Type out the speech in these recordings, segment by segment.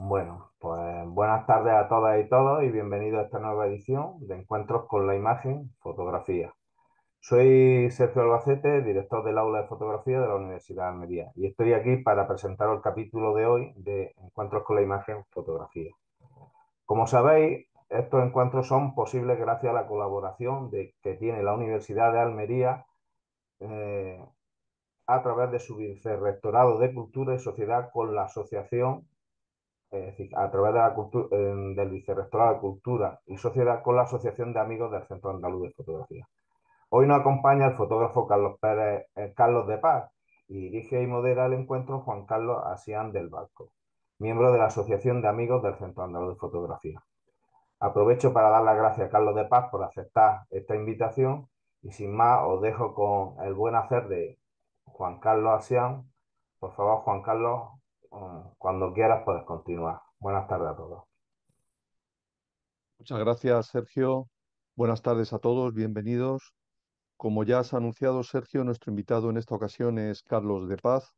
Bueno, pues buenas tardes a todas y todos y bienvenidos a esta nueva edición de Encuentros con la Imagen, Fotografía. Soy Sergio Albacete, director del aula de fotografía de la Universidad de Almería, y estoy aquí para presentaros el capítulo de hoy de Encuentros con la Imagen, Fotografía. Como sabéis, estos encuentros son posibles gracias a la colaboración que tiene la Universidad de Almería eh, a través de su Vicerrectorado de Cultura y Sociedad con la Asociación, es decir, a través de del Vicerrectorado de Cultura y Sociedad con la Asociación de Amigos del Centro Andaluz de Fotografía. Hoy nos acompaña el fotógrafo Carlos Pérez, Carlos de Paz, y dirige y modera el encuentro Juan Carlos Asián del Barco, miembro de la Asociación de Amigos del Centro Andaluz de Fotografía. Aprovecho para dar las gracias a Carlos de Paz por aceptar esta invitación y sin más os dejo con el buen hacer de Juan Carlos Asián. Por favor, Juan Carlos, cuando quieras puedes continuar. Buenas tardes a todos. Muchas gracias, Sergio. Buenas tardes a todos, bienvenidos. Como ya has anunciado, Sergio, nuestro invitado en esta ocasión es Carlos de Paz,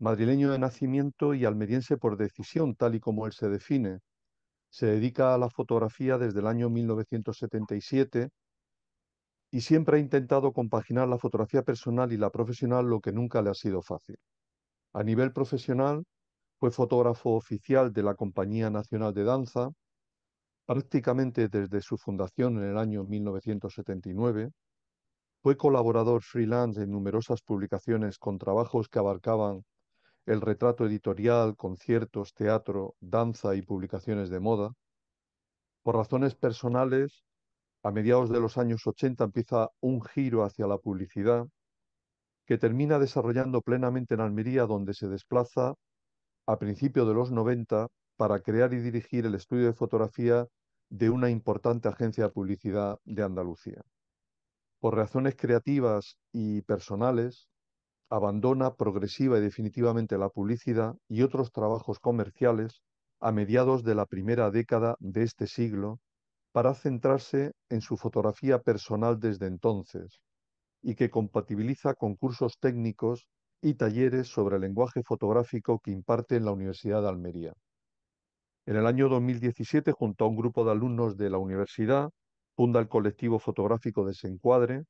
madrileño de nacimiento y almeriense por decisión, tal y como él se define. Se dedica a la fotografía desde el año 1977 y siempre ha intentado compaginar la fotografía personal y la profesional, lo que nunca le ha sido fácil. A nivel profesional, fue fotógrafo oficial de la Compañía Nacional de Danza, prácticamente desde su fundación en el año 1979. Fue colaborador freelance en numerosas publicaciones con trabajos que abarcaban el retrato editorial, conciertos, teatro, danza y publicaciones de moda. Por razones personales, a mediados de los años 80 empieza un giro hacia la publicidad que termina desarrollando plenamente en Almería, donde se desplaza a principios de los 90 para crear y dirigir el estudio de fotografía de una importante agencia de publicidad de Andalucía. Por razones creativas y personales, abandona progresiva y definitivamente la publicidad y otros trabajos comerciales a mediados de la primera década de este siglo para centrarse en su fotografía personal desde entonces y que compatibiliza con cursos técnicos y talleres sobre el lenguaje fotográfico que imparte en la Universidad de Almería. En el año 2017, junto a un grupo de alumnos de la universidad, funda el colectivo fotográfico Desencuadre,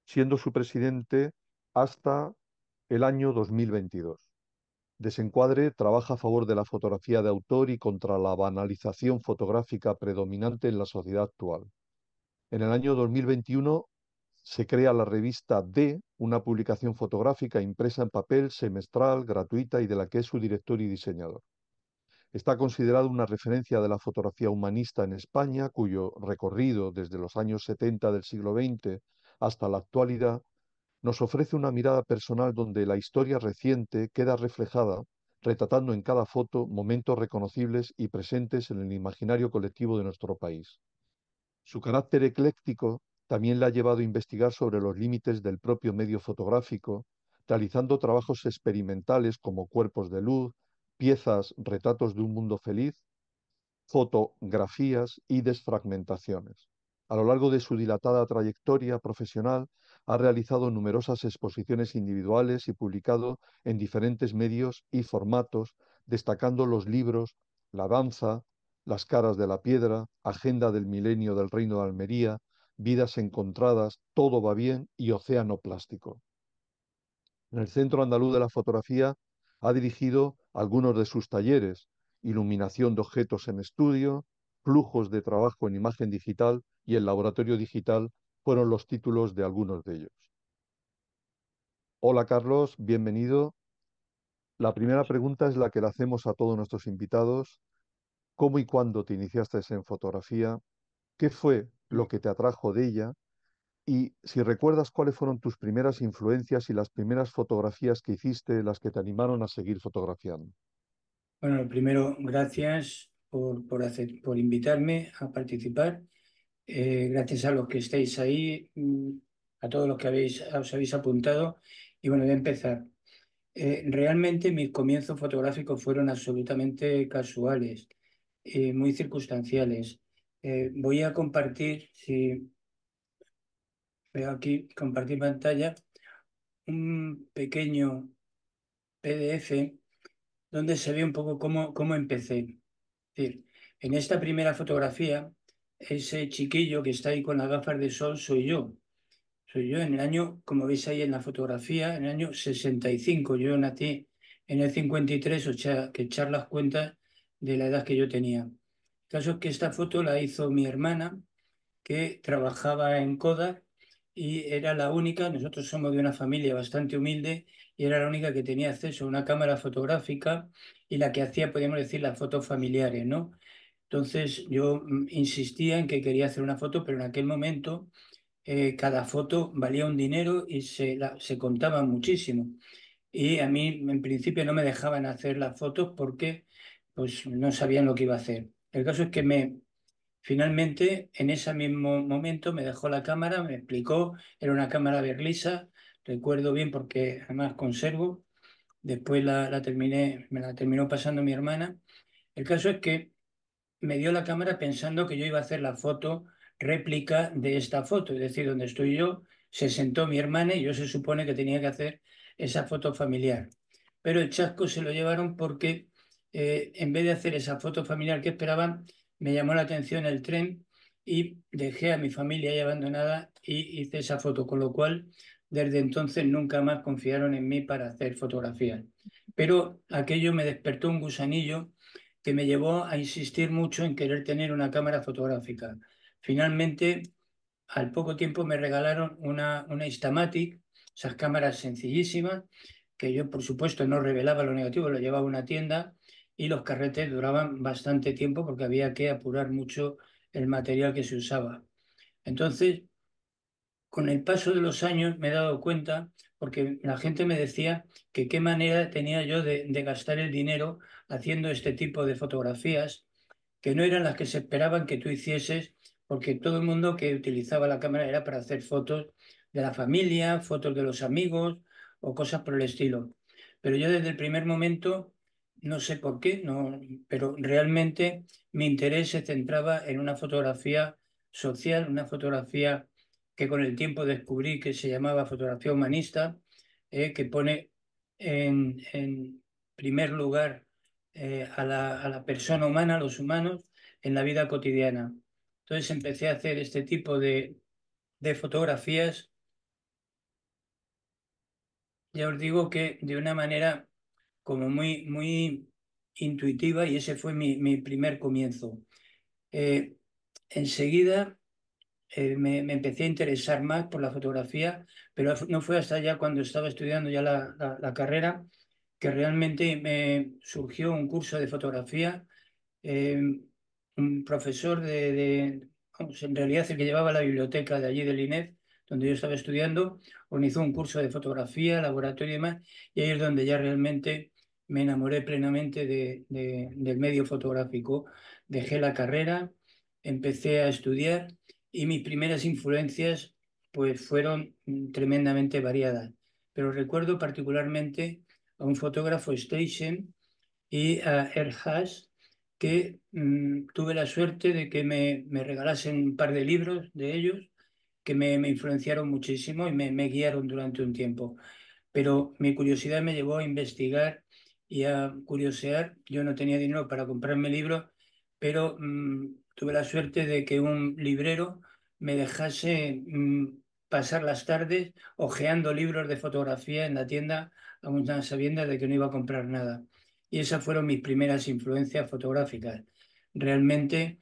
siendo su presidente hasta el año 2022. Desencuadre trabaja a favor de la fotografía de autor y contra la banalización fotográfica predominante en la sociedad actual. En el año 2021 se crea la revista D, una publicación fotográfica impresa en papel, semestral, gratuita y de la que es su director y diseñador. Está considerado una referencia de la fotografía humanista en España, cuyo recorrido desde los años 70 del siglo XX hasta la actualidad nos ofrece una mirada personal donde la historia reciente queda reflejada, retratando en cada foto momentos reconocibles y presentes en el imaginario colectivo de nuestro país. Su carácter ecléctico también le ha llevado a investigar sobre los límites del propio medio fotográfico, realizando trabajos experimentales como cuerpos de luz, piezas, retratos de un mundo feliz, fotografías y desfragmentaciones. A lo largo de su dilatada trayectoria profesional, ha realizado numerosas exposiciones individuales y publicado en diferentes medios y formatos, destacando los libros La danza, Las caras de la piedra, Agenda del milenio del Reino de Almería, Vidas encontradas, Todo va bien y Océano plástico. En el Centro Andaluz de la Fotografía ha dirigido algunos de sus talleres: iluminación de objetos en estudio, flujos de trabajo en imagen digital y el laboratorio digital fueron los títulos de algunos de ellos. Hola Carlos, bienvenido. La primera pregunta es la que le hacemos a todos nuestros invitados. ¿Cómo y cuándo te iniciaste en fotografía? ¿Qué fue lo que te atrajo de ella? Y si recuerdas cuáles fueron tus primeras influencias y las primeras fotografías que hiciste, las que te animaron a seguir fotografiando. Bueno, lo primero, gracias por invitarme a participar. Gracias a los que estáis ahí, a todos los que os habéis apuntado. Y bueno, voy a empezar. Realmente mis comienzos fotográficos fueron absolutamente casuales, muy circunstanciales. Voy a compartir, si veo aquí, compartir pantalla, un pequeño PDF donde se ve un poco cómo empecé. Es decir, en esta primera fotografía, ese chiquillo que está ahí con las gafas de sol soy yo. Soy yo en el año, como veis ahí en la fotografía, en el año 65. Yo nací en el 53, o sea, que echar las cuentas de la edad que yo tenía. El caso es que esta foto la hizo mi hermana, que trabajaba en Kodak y era la única, nosotros somos de una familia bastante humilde, y era la única que tenía acceso a una cámara fotográfica y la que hacía, podríamos decir, las fotos familiares, ¿no? Entonces yo insistía en que quería hacer una foto, pero en aquel momento cada foto valía un dinero y se contaba muchísimo. Y a mí en principio no me dejaban hacer las fotos porque pues no sabían lo que iba a hacer. El caso es que finalmente en ese mismo momento me dejó la cámara, me explicó, era una cámara Berlisa, recuerdo bien porque además conservo, después me la terminó pasando mi hermana. El caso es que me dio la cámara pensando que yo iba a hacer la foto réplica de esta foto, es decir, donde estoy yo, se sentó mi hermana y yo se supone que tenía que hacer esa foto familiar. Pero el chasco se lo llevaron porque en vez de hacer esa foto familiar que esperaban, me llamó la atención el tren y dejé a mi familia ahí abandonada y hice esa foto, con lo cual desde entonces nunca más confiaron en mí para hacer fotografías. Pero aquello me despertó un gusanillo que me llevó a insistir mucho en querer tener una cámara fotográfica. Finalmente, al poco tiempo me regalaron una Instamatic, esas cámaras sencillísimas, que yo por supuesto no revelaba lo negativo, lo llevaba a una tienda y los carretes duraban bastante tiempo porque había que apurar mucho el material que se usaba. Entonces, con el paso de los años me he dado cuenta, porque la gente me decía que qué manera tenía yo de gastar el dinero haciendo este tipo de fotografías, que no eran las que se esperaban que tú hicieses, porque todo el mundo que utilizaba la cámara era para hacer fotos de la familia, fotos de los amigos o cosas por el estilo. Pero yo desde el primer momento, no sé por qué, no, pero realmente mi interés se centraba en una fotografía social, una fotografía que con el tiempo descubrí que se llamaba fotografía humanista, que pone en primer lugar a la persona humana, a los humanos, en la vida cotidiana. Entonces empecé a hacer este tipo de fotografías, ya os digo que de una manera como muy intuitiva, y ese fue mi primer comienzo. Eh, Enseguida me empecé a interesar más por la fotografía, pero no fue hasta ya cuando estaba estudiando ya la carrera que realmente me surgió un curso de fotografía. eh, un profesor vamos, en realidad el que llevaba la biblioteca de allí del INEF, donde yo estaba estudiando, organizó un curso de fotografía, laboratorio y demás, y ahí es donde ya realmente me enamoré plenamente del medio fotográfico. Dejé la carrera, empecé a estudiar y mis primeras influencias pues fueron tremendamente variadas. Pero recuerdo particularmente a un fotógrafo Station y a Haas, que tuve la suerte de que me regalasen un par de libros de ellos que me influenciaron muchísimo y me guiaron durante un tiempo. Pero mi curiosidad me llevó a investigar y a curiosear. Yo no tenía dinero para comprarme libros, pero tuve la suerte de que un librero me dejase pasar las tardes hojeando libros de fotografía en la tienda, aún a sabiendas de que no iba a comprar nada. Y esas fueron mis primeras influencias fotográficas. Realmente,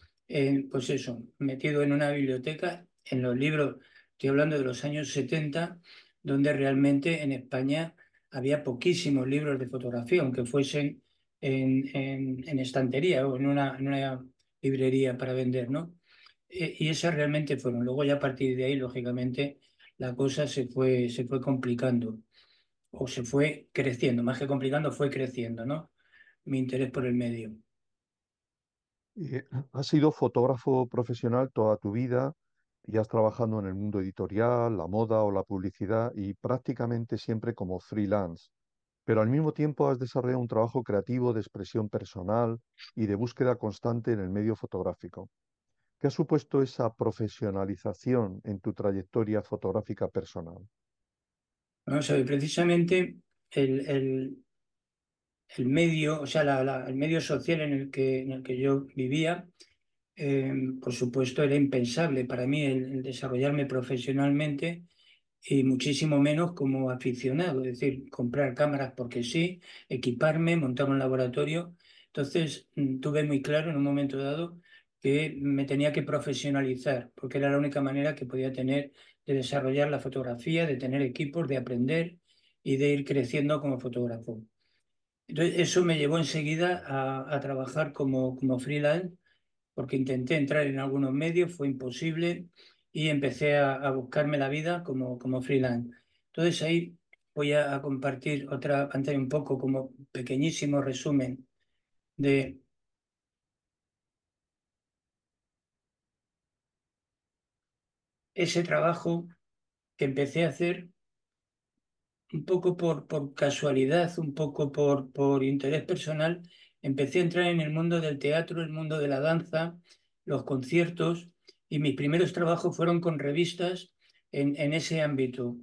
pues eso, metido en una biblioteca, en los libros, estoy hablando de los años 70, donde realmente en España había poquísimos libros de fotografía, aunque fuesen en estantería o en una librería para vender, ¿no? Y esas realmente fueron. Luego ya a partir de ahí, lógicamente, la cosa se fue complicando o se fue creciendo, más que complicando, fue creciendo, ¿no? Mi interés por el medio. Eh, Has sido fotógrafo profesional toda tu vida y has trabajado en el mundo editorial, la moda o la publicidad y prácticamente siempre como freelance, pero al mismo tiempo has desarrollado un trabajo creativo de expresión personal y de búsqueda constante en el medio fotográfico. ¿Qué ha supuesto esa profesionalización en tu trayectoria fotográfica personal? Vamos a ver, precisamente el, el medio, o sea, el medio social en el que yo vivía, por supuesto, era impensable para mí el desarrollarme profesionalmente y muchísimo menos como aficionado, es decir, comprar cámaras porque sí, equiparme, montar un laboratorio. Entonces, tuve muy claro en un momento dado que me tenía que profesionalizar, porque era la única manera que podía tener de desarrollar la fotografía, de tener equipos, de aprender y de ir creciendo como fotógrafo. Entonces, eso me llevó enseguida a trabajar como freelance porque intenté entrar en algunos medios, fue imposible y empecé a buscarme la vida como freelance. Entonces ahí voy a compartir otra pantalla un poco como pequeñísimo resumen de ese trabajo que empecé a hacer un poco por casualidad, un poco por interés personal. Empecé a entrar en el mundo del teatro, el mundo de la danza, los conciertos, y mis primeros trabajos fueron con revistas en ese ámbito.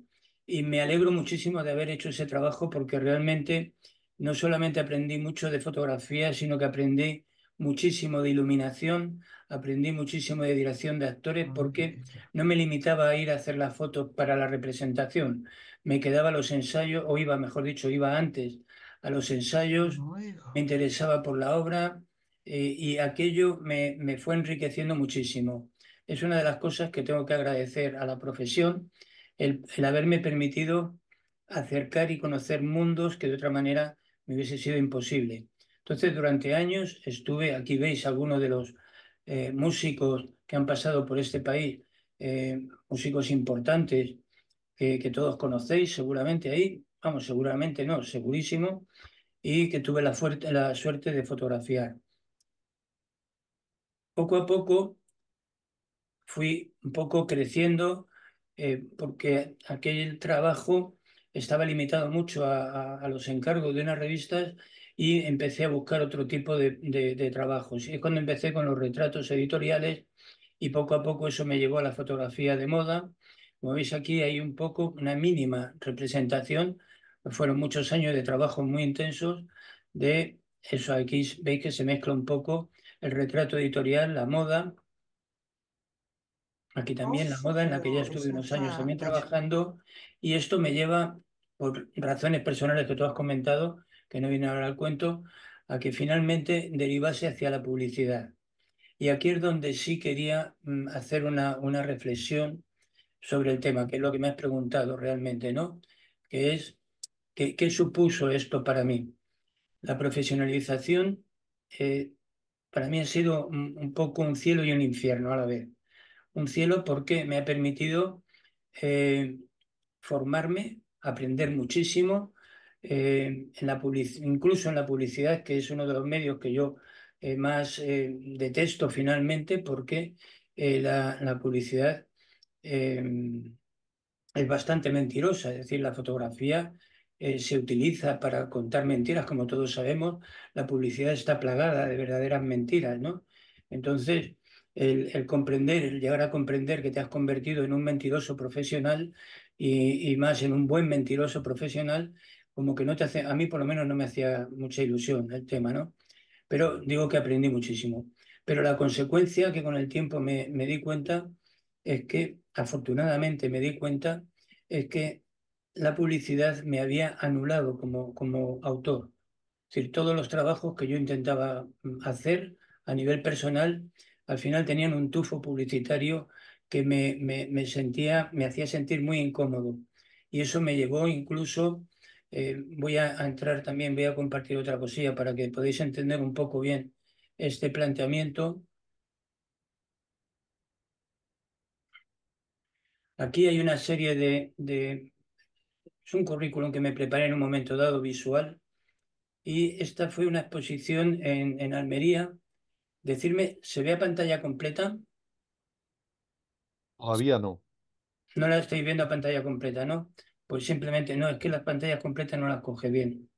Y me alegro muchísimo de haber hecho ese trabajo porque realmente no solamente aprendí mucho de fotografía, sino que aprendí muchísimo de iluminación, aprendí muchísimo de dirección de actores porque no me limitaba a ir a hacer las fotos para la representación, me quedaba a los ensayos, o iba, mejor dicho, iba antes a los ensayos, me interesaba por la obra, y aquello me fue enriqueciendo muchísimo. Es una de las cosas que tengo que agradecer a la profesión, el haberme permitido acercar y conocer mundos que de otra manera me hubiese sido imposible. Entonces, durante años estuve, aquí veis algunos de los músicos que han pasado por este país, músicos importantes que todos conocéis seguramente ahí, vamos, seguramente no, segurísimo, y que tuve la suerte de fotografiar. Poco a poco fui un poco creciendo porque aquel trabajo estaba limitado mucho a los encargos de unas revistas y empecé a buscar otro tipo de trabajos. Y es cuando empecé con los retratos editoriales y poco a poco eso me llevó a la fotografía de moda. Como veis aquí hay un poco una mínima representación. Fueron muchos años de trabajo muy intensos de eso. Aquí veis que se mezcla un poco el retrato editorial, la moda. Aquí también la Uf, moda en la que ya pero estuve eso unos años también está trabajando, y esto me lleva, por razones personales que tú has comentado, que no viene ahora al cuento, a que finalmente derivase hacia la publicidad. Y aquí es donde sí quería hacer una reflexión sobre el tema, que es lo que me has preguntado realmente, ¿no? Que es, ¿qué supuso esto para mí? La profesionalización para mí ha sido un poco un cielo y un infierno a la vez. Un cielo porque me ha permitido eh, formarme, aprender muchísimo, incluso en la publicidad, que es uno de los medios que yo más detesto finalmente, porque la publicidad eh, es bastante mentirosa, es decir, la fotografía se utiliza para contar mentiras, como todos sabemos, la publicidad está plagada de verdaderas mentiras, ¿no? Entonces, el comprender, el llegar a comprender que te has convertido en un mentiroso profesional y más en un buen mentiroso profesional, como que no te hace, a mí por lo menos no me hacía mucha ilusión el tema, ¿no? Pero digo que aprendí muchísimo. Pero la consecuencia que con el tiempo me di cuenta es que, afortunadamente me di cuenta, es que la publicidad me había anulado como autor. Es decir, todos los trabajos que yo intentaba hacer a nivel personal, al final tenían un tufo publicitario que me sentía, me hacía sentir muy incómodo. Y eso me llevó incluso, voy a entrar también, voy a compartir otra cosilla para que podáis entender un poco bien este planteamiento. Aquí hay una serie es un currículum que me preparé en un momento dado visual, y esta fue una exposición en Almería. Decirme, ¿se ve a pantalla completa? Todavía no. No la estáis viendo a pantalla completa, ¿no? Pues simplemente no, es que las pantallas completas no las coge bien.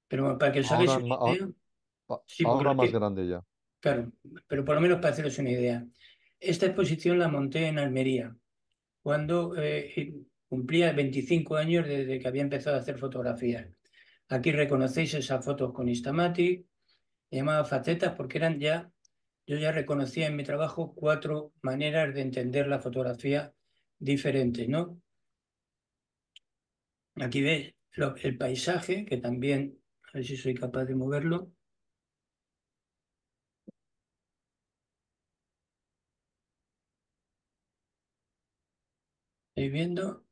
Pero bueno, para que os hagáis Ahora, una idea, sí, ahora más porque, grande ya. claro, pero por lo menos para haceros una idea. Esta exposición la monté en Almería, cuando cumplía 25 años desde que había empezado a hacer fotografías. Aquí reconocéis esas fotos con Instamatic, se llamaba facetas porque eran ya, yo ya reconocía en mi trabajo 4 maneras de entender la fotografía diferentes, ¿no? Aquí veis el paisaje, que también, a ver si soy capaz de moverlo. ¿Estáis viendo?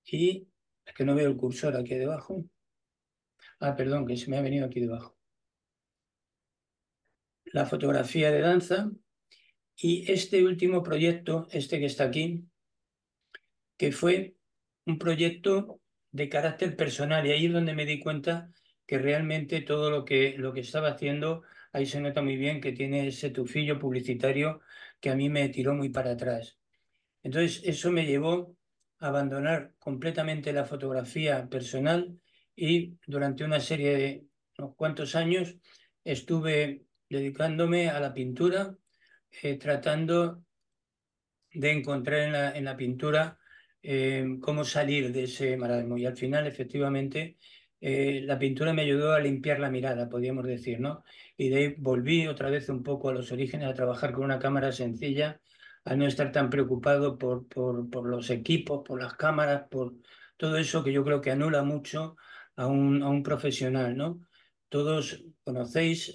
Y es que no veo el cursor aquí debajo. Ah, perdón, que se me ha venido aquí debajo. La fotografía de danza y este último proyecto, este que está aquí, que fue un proyecto de carácter personal y ahí es donde me di cuenta que realmente todo lo que estaba haciendo, ahí se nota muy bien que tiene ese tufillo publicitario que a mí me tiró muy para atrás. Entonces, eso me llevó a abandonar completamente la fotografía personal y durante una serie de unos cuantos años estuve dedicándome a la pintura, tratando de encontrar en la pintura cómo salir de ese marasmo. Y al final, efectivamente, la pintura me ayudó a limpiar la mirada, podríamos decir, ¿no? Y de ahí volví otra vez un poco a los orígenes, a trabajar con una cámara sencilla, a no estar tan preocupado por los equipos, por las cámaras, por todo eso que yo creo que anula mucho a un profesional, ¿no? Todos conocéis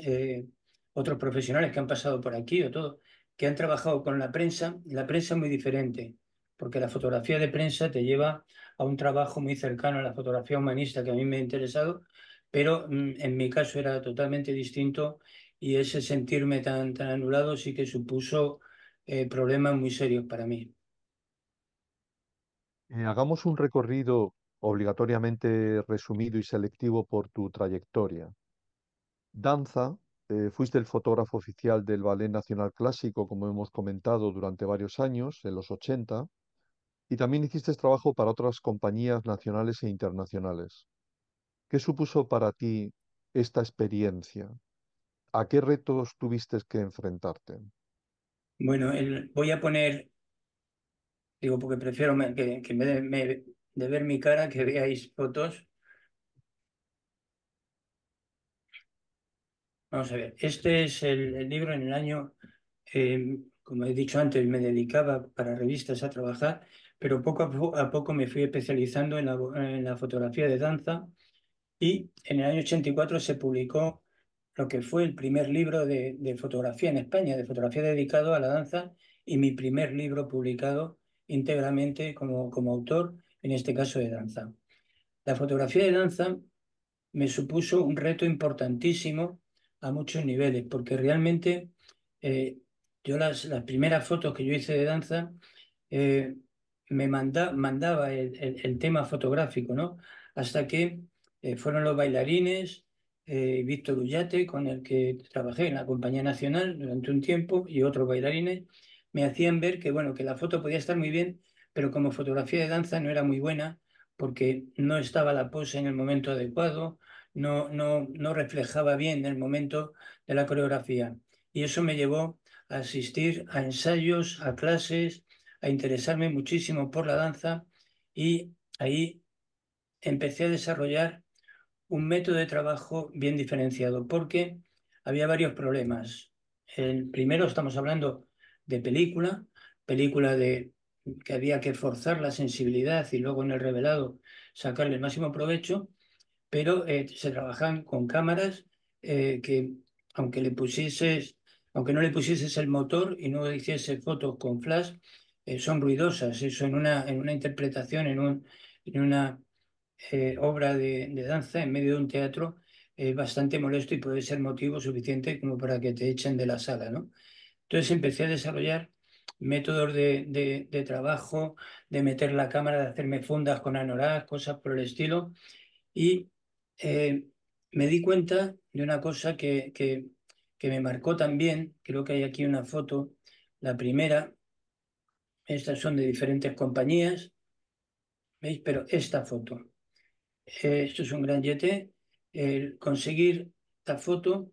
otros profesionales que han pasado por aquí o todo que han trabajado con la prensa es muy diferente, porque la fotografía de prensa te lleva a un trabajo muy cercano a la fotografía humanista que a mí me ha interesado, pero en mi caso era totalmente distinto y ese sentirme tan anulado sí que supuso problemas muy serios para mí. Hagamos un recorrido obligatoriamente resumido y selectivo por tu trayectoria. Danza, fuiste el fotógrafo oficial del Ballet Nacional Clásico, como hemos comentado, durante varios años, en los 80, y también hiciste trabajo para otras compañías nacionales e internacionales. ¿Qué supuso para ti esta experiencia? ¿A qué retos tuviste que enfrentarte? Bueno, voy a poner, digo, porque prefiero que en vez de ver mi cara, que veáis fotos. Vamos a ver, este es el libro en el año, como he dicho antes, me dedicaba para revistas a trabajar, pero poco a poco me fui especializando en la fotografía de danza y en el año 84 se publicó lo que fue el primer libro de fotografía en España, de fotografía dedicado a la danza y mi primer libro publicado íntegramente como autor, en este caso de danza. La fotografía de danza me supuso un reto importantísimo a muchos niveles, porque realmente eh, yo las primeras fotos que yo hice de danza eh, mandaba el tema fotográfico, ¿no? Hasta que fueron los bailarines, Víctor Ullate, con el que trabajé en la Compañía Nacional durante un tiempo, y otros bailarines, me hacían ver que, bueno, que la foto podía estar muy bien, pero como fotografía de danza no era muy buena porque no estaba la pose en el momento adecuado, no reflejaba bien el momento de la coreografía. Y eso me llevó a asistir a ensayos, a clases, a interesarme muchísimo por la danza y ahí empecé a desarrollar un método de trabajo bien diferenciado porque había varios problemas. El primero, estamos hablando de película de que había que forzar la sensibilidad y luego en el revelado sacarle el máximo provecho, pero se trabajan con cámaras que aunque no le pusieses el motor y no hiciese fotos con flash, son ruidosas. Eso en una interpretación, en una obra de danza en medio de un teatro es bastante molesto y puede ser motivo suficiente como para que te echen de la sala, ¿no? Entonces empecé a desarrollar métodos de trabajo, de meter la cámara, de hacerme fundas con anorak, cosas por el estilo y eh, me di cuenta de una cosa que me marcó también, creo que hay aquí una foto, la primera, estas son de diferentes compañías, ¿veis? Pero esta foto, esto es un gran yete, conseguir esta foto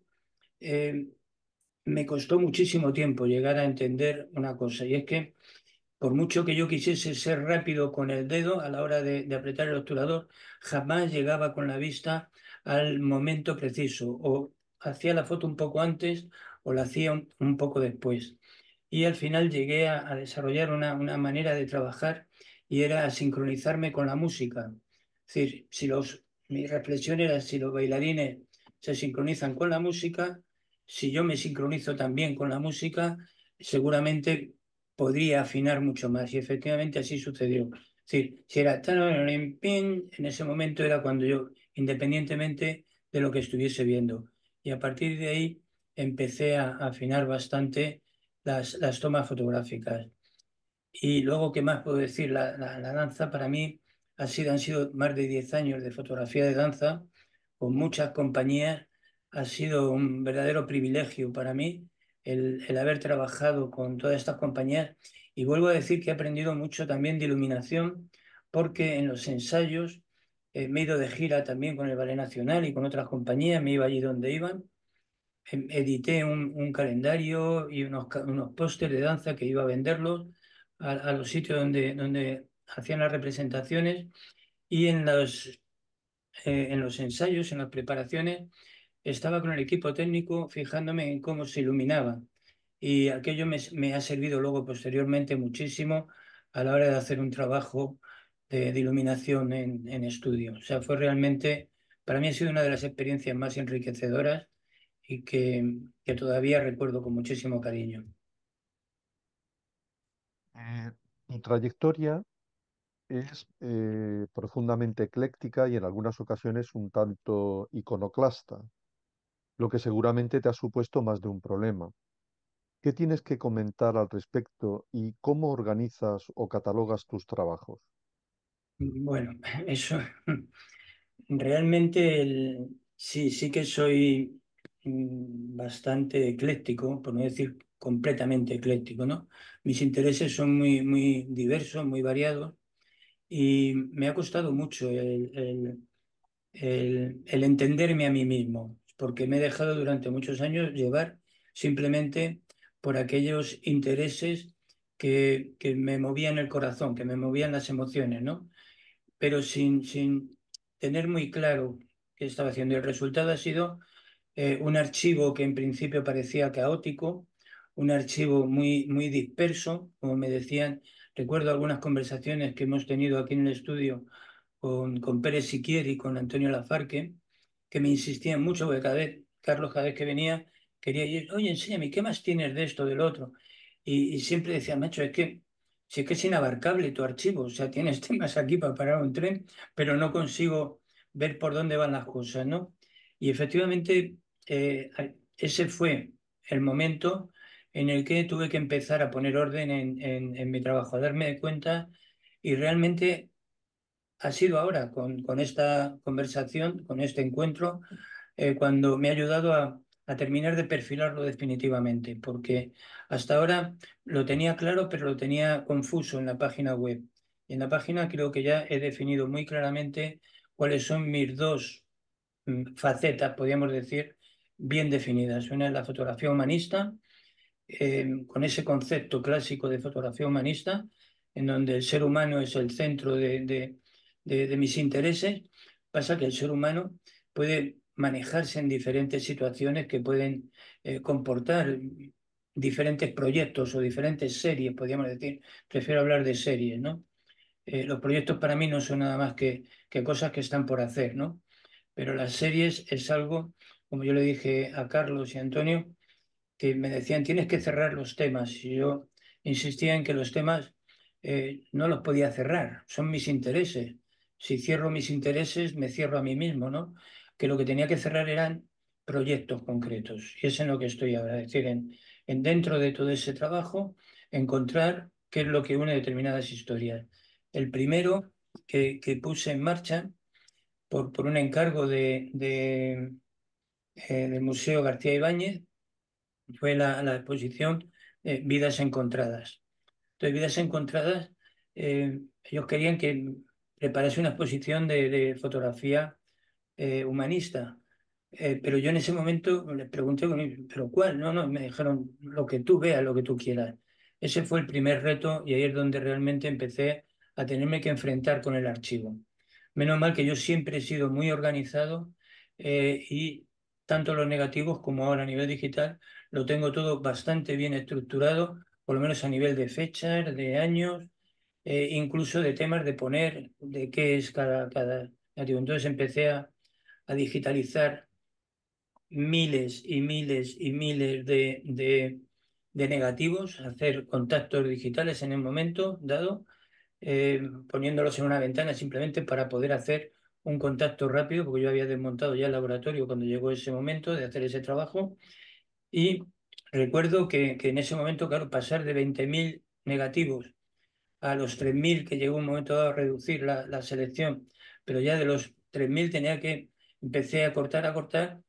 me costó muchísimo tiempo llegar a entender una cosa, y es que por mucho que yo quisiese ser rápido con el dedo a la hora de apretar el obturador, jamás llegaba con la vista al momento preciso. O hacía la foto un poco antes o la hacía un poco después. Y al final llegué a desarrollar una manera de trabajar y era sincronizarme con la música. Es decir, mi reflexión era si los bailarines se sincronizan con la música, si yo me sincronizo también con la música, seguramente podría afinar mucho más. Y efectivamente así sucedió. Es decir, si era tan pin, en ese momento era cuando yo, independientemente de lo que estuviese viendo. Y a partir de ahí empecé a afinar bastante las tomas fotográficas. Y luego, ¿qué más puedo decir? La danza para mí han sido más de 10 años de fotografía de danza con muchas compañías. Ha sido un verdadero privilegio para mí el haber trabajado con todas estas compañías. Y vuelvo a decir que he aprendido mucho también de iluminación porque en los ensayos me he ido de gira también con el Ballet Nacional y con otras compañías, me iba allí donde iban. Edité un calendario y unos pósters de danza que iba a venderlos a los sitios donde hacían las representaciones y en los ensayos, en las preparaciones, estaba con el equipo técnico fijándome en cómo se iluminaba. Y aquello me ha servido luego posteriormente muchísimo a la hora de hacer un trabajo de iluminación en estudio. O sea, fue realmente, para mí ha sido una de las experiencias más enriquecedoras y que todavía recuerdo con muchísimo cariño. Tu trayectoria es profundamente ecléctica y en algunas ocasiones un tanto iconoclasta, lo que seguramente te ha supuesto más de un problema. ¿Qué tienes que comentar al respecto y cómo organizas o catalogas tus trabajos? Bueno, eso realmente sí, sí que soy bastante ecléctico, por no decir completamente ecléctico, ¿no? Mis intereses son muy diversos, muy variados y me ha costado mucho el entenderme a mí mismo, porque me he dejado durante muchos años llevar simplemente por aquellos intereses que me movían el corazón, que me movían las emociones, ¿no? Pero sin tener muy claro qué estaba haciendo. Y el resultado ha sido un archivo que en principio parecía caótico, un archivo muy disperso, como me decían. Recuerdo algunas conversaciones que hemos tenido aquí en el estudio con Pérez Siquier y con Antonio Lafarque, que me insistían mucho, porque Carlos, cada vez que venía, quería ir, oye, enséñame, ¿qué más tienes de esto, del otro? Y siempre decía, macho, si es que es inabarcable tu archivo, o sea, tienes temas aquí para parar un tren, pero no consigo ver por dónde van las cosas, ¿no? Y efectivamente, eh, ese fue el momento en el que tuve que empezar a poner orden en mi trabajo, a darme cuenta y realmente ha sido ahora con esta conversación, con este encuentro, cuando me ha ayudado a terminar de perfilarlo definitivamente, porque hasta ahora lo tenía claro, pero lo tenía confuso en la página web. Y en la página creo que ya he definido muy claramente cuáles son mis dos facetas, podríamos decir, bien definidas. Una es la fotografía humanista con ese concepto clásico de fotografía humanista, en donde el ser humano es el centro de mis intereses, pasa que el ser humano puede manejarse en diferentes situaciones que pueden comportar diferentes proyectos o diferentes series, podríamos decir, prefiero hablar de series, ¿no? Los proyectos para mí no son nada más que cosas que están por hacer, ¿no? Pero las series es algo, como yo le dije a Carlos y a Antonio, que me decían, tienes que cerrar los temas. Y yo insistía en que los temas no los podía cerrar, son mis intereses. Si cierro mis intereses, me cierro a mí mismo, ¿no? Que lo que tenía que cerrar eran proyectos concretos. Y es en lo que estoy ahora, es decir, en dentro de todo ese trabajo, encontrar qué es lo que une determinadas historias. El primero que puse en marcha por un encargo del Museo García Ibáñez fue la exposición Vidas Encontradas. Entonces, Vidas Encontradas, ellos querían que preparase una exposición de fotografía humanista. Pero yo en ese momento les pregunté, ¿pero cuál? No, no, me dijeron lo que tú veas, lo que tú quieras. ese fue el primer reto y ahí es donde realmente empecé a tenerme que enfrentar con el archivo. Menos mal que yo siempre he sido muy organizado y tanto los negativos como ahora a nivel digital lo tengo todo bastante bien estructurado, por lo menos a nivel de fechas, de años, incluso de temas de poner, de qué es cada negativo. Entonces empecé a digitalizar miles y miles y miles de negativos, hacer contactos digitales en el momento dado, poniéndolos en una ventana simplemente para poder hacer un contacto rápido, porque yo había desmontado ya el laboratorio cuando llegó ese momento de hacer ese trabajo. Y recuerdo que en ese momento, claro, pasar de 20.000 negativos a los 3.000 que llegó un momento dado a reducir la selección, pero ya de los 3.000 tenía que, empecé a cortar,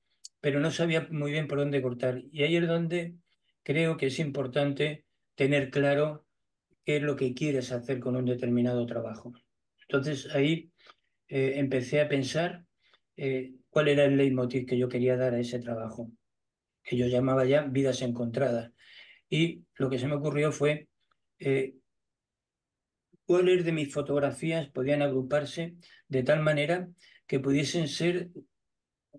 pero no sabía muy bien por dónde cortar. Y ahí es donde creo que es importante tener claro qué es lo que quieres hacer con un determinado trabajo. Entonces ahí empecé a pensar cuál era el leitmotiv que yo quería dar a ese trabajo, que yo llamaba ya vidas encontradas. Y lo que se me ocurrió fue eh, cuáles de mis fotografías podían agruparse de tal manera que pudiesen ser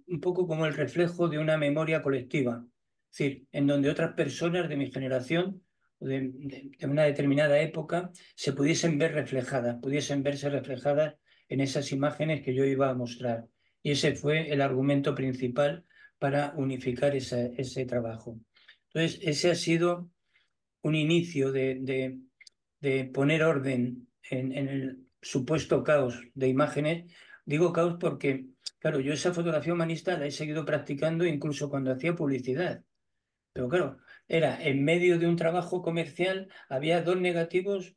un poco como el reflejo de una memoria colectiva, es decir, en donde otras personas de mi generación o de una determinada época se pudiesen ver reflejadas, pudiesen verse reflejadas en esas imágenes que yo iba a mostrar. Y ese fue el argumento principal para unificar ese trabajo. Entonces, ese ha sido un inicio de poner orden en el supuesto caos de imágenes. Digo caos porque, claro, yo esa fotografía humanista la he seguido practicando incluso cuando hacía publicidad. Pero claro, era en medio de un trabajo comercial, había dos negativos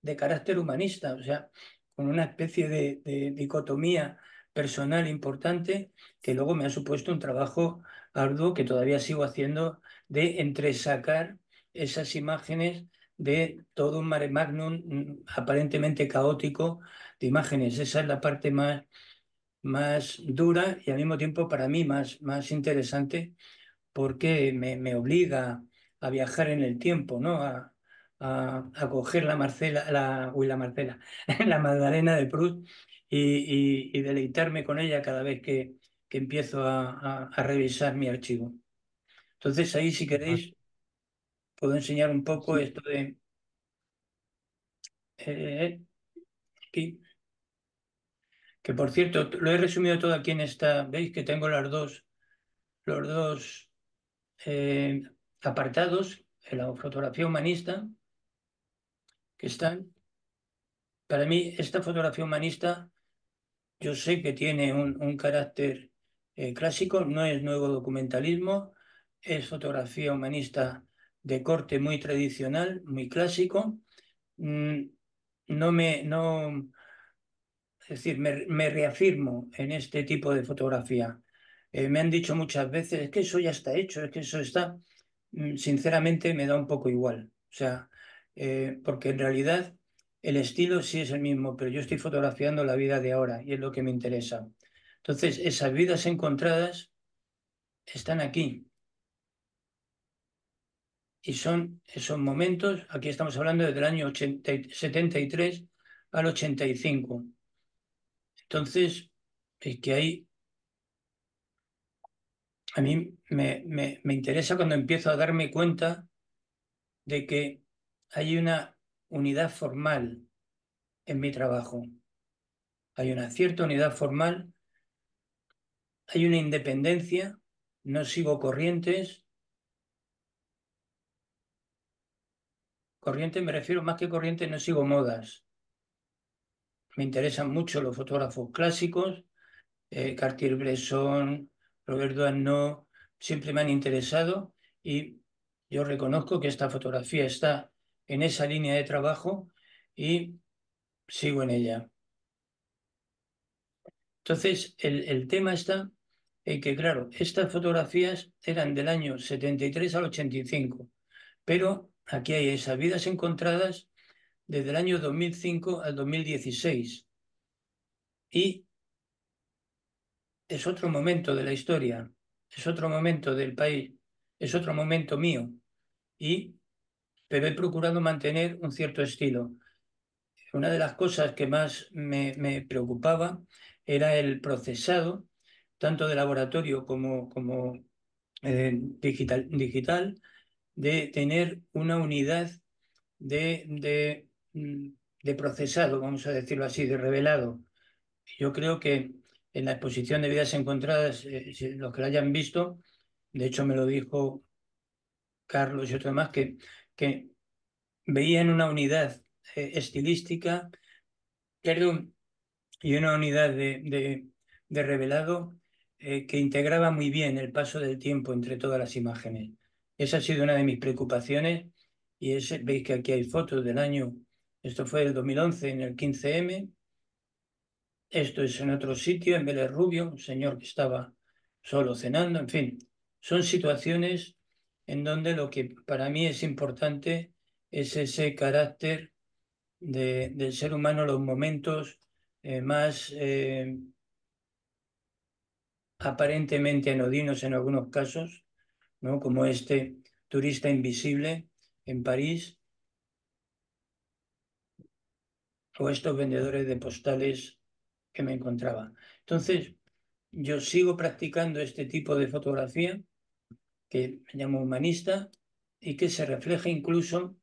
de carácter humanista, o sea, con una especie de dicotomía personal importante que luego me ha supuesto un trabajo arduo que todavía sigo haciendo de entresacar esas imágenes de todo un mare magnum aparentemente caótico de imágenes. Esa es la parte más dura y al mismo tiempo para mí más interesante porque me obliga a viajar en el tiempo, ¿no? A coger la Marcela, la Marcela, la Magdalena de Proust y deleitarme con ella cada vez que empiezo a revisar mi archivo. Entonces ahí, si queréis, puedo enseñar un poco Sí, esto de aquí, que por cierto, lo he resumido todo aquí en esta, veis que tengo los dos eh, apartados, en la fotografía humanista, que están. Para mí, esta fotografía humanista, yo sé que tiene un carácter clásico, no es nuevo documentalismo, es fotografía humanista de corte muy tradicional, muy clásico. Mm, no, es decir, me reafirmo en este tipo de fotografía. Me han dicho muchas veces, es que eso ya está hecho, es que eso está. Sinceramente me da un poco igual. O sea, porque en realidad el estilo sí es el mismo, pero yo estoy fotografiando la vida de ahora y es lo que me interesa. Entonces, esas vidas encontradas están aquí y son esos momentos, aquí estamos hablando desde el año 73 al 85. Entonces, es que ahí a mí me interesa cuando empiezo a darme cuenta de que hay una unidad formal en mi trabajo. Hay una cierta unidad formal, hay una independencia, no sigo corrientes. Corrientes me refiero más que corrientes, no sigo modas. Me interesan mucho los fotógrafos clásicos, Cartier-Bresson, Robert Doisneau, siempre me han interesado y yo reconozco que esta fotografía está en esa línea de trabajo y sigo en ella. Entonces, el tema está en que, claro, estas fotografías eran del año 73 al 85, pero aquí hay esas vidas encontradas desde el año 2005 al 2016 y es otro momento de la historia, es otro momento del país, es otro momento mío y pero he procurado mantener un cierto estilo. Una de las cosas que más me preocupaba era el procesado, tanto de laboratorio como digital, de tener una unidad de, de, mm, de procesado, vamos a decirlo así, de revelado. Yo creo que en la exposición de vidas encontradas, los que la hayan visto, de hecho me lo dijo Carlos y otros más, que veían una unidad estilística, perdón, y una unidad de revelado que integraba muy bien el paso del tiempo entre todas las imágenes. Esa ha sido una de mis preocupaciones y veis que aquí hay fotos del año, esto fue el 2011 en el 15M. Esto es en otro sitio, en Vélez Rubio, un señor que estaba solo cenando, en fin, son situaciones en donde lo que para mí es importante es ese carácter del ser humano, los momentos más aparentemente anodinos en algunos casos, ¿no? Como este turista invisible en París o estos vendedores de postales que me encontraba. Entonces, yo sigo practicando este tipo de fotografía que me llamo humanista y que se refleja incluso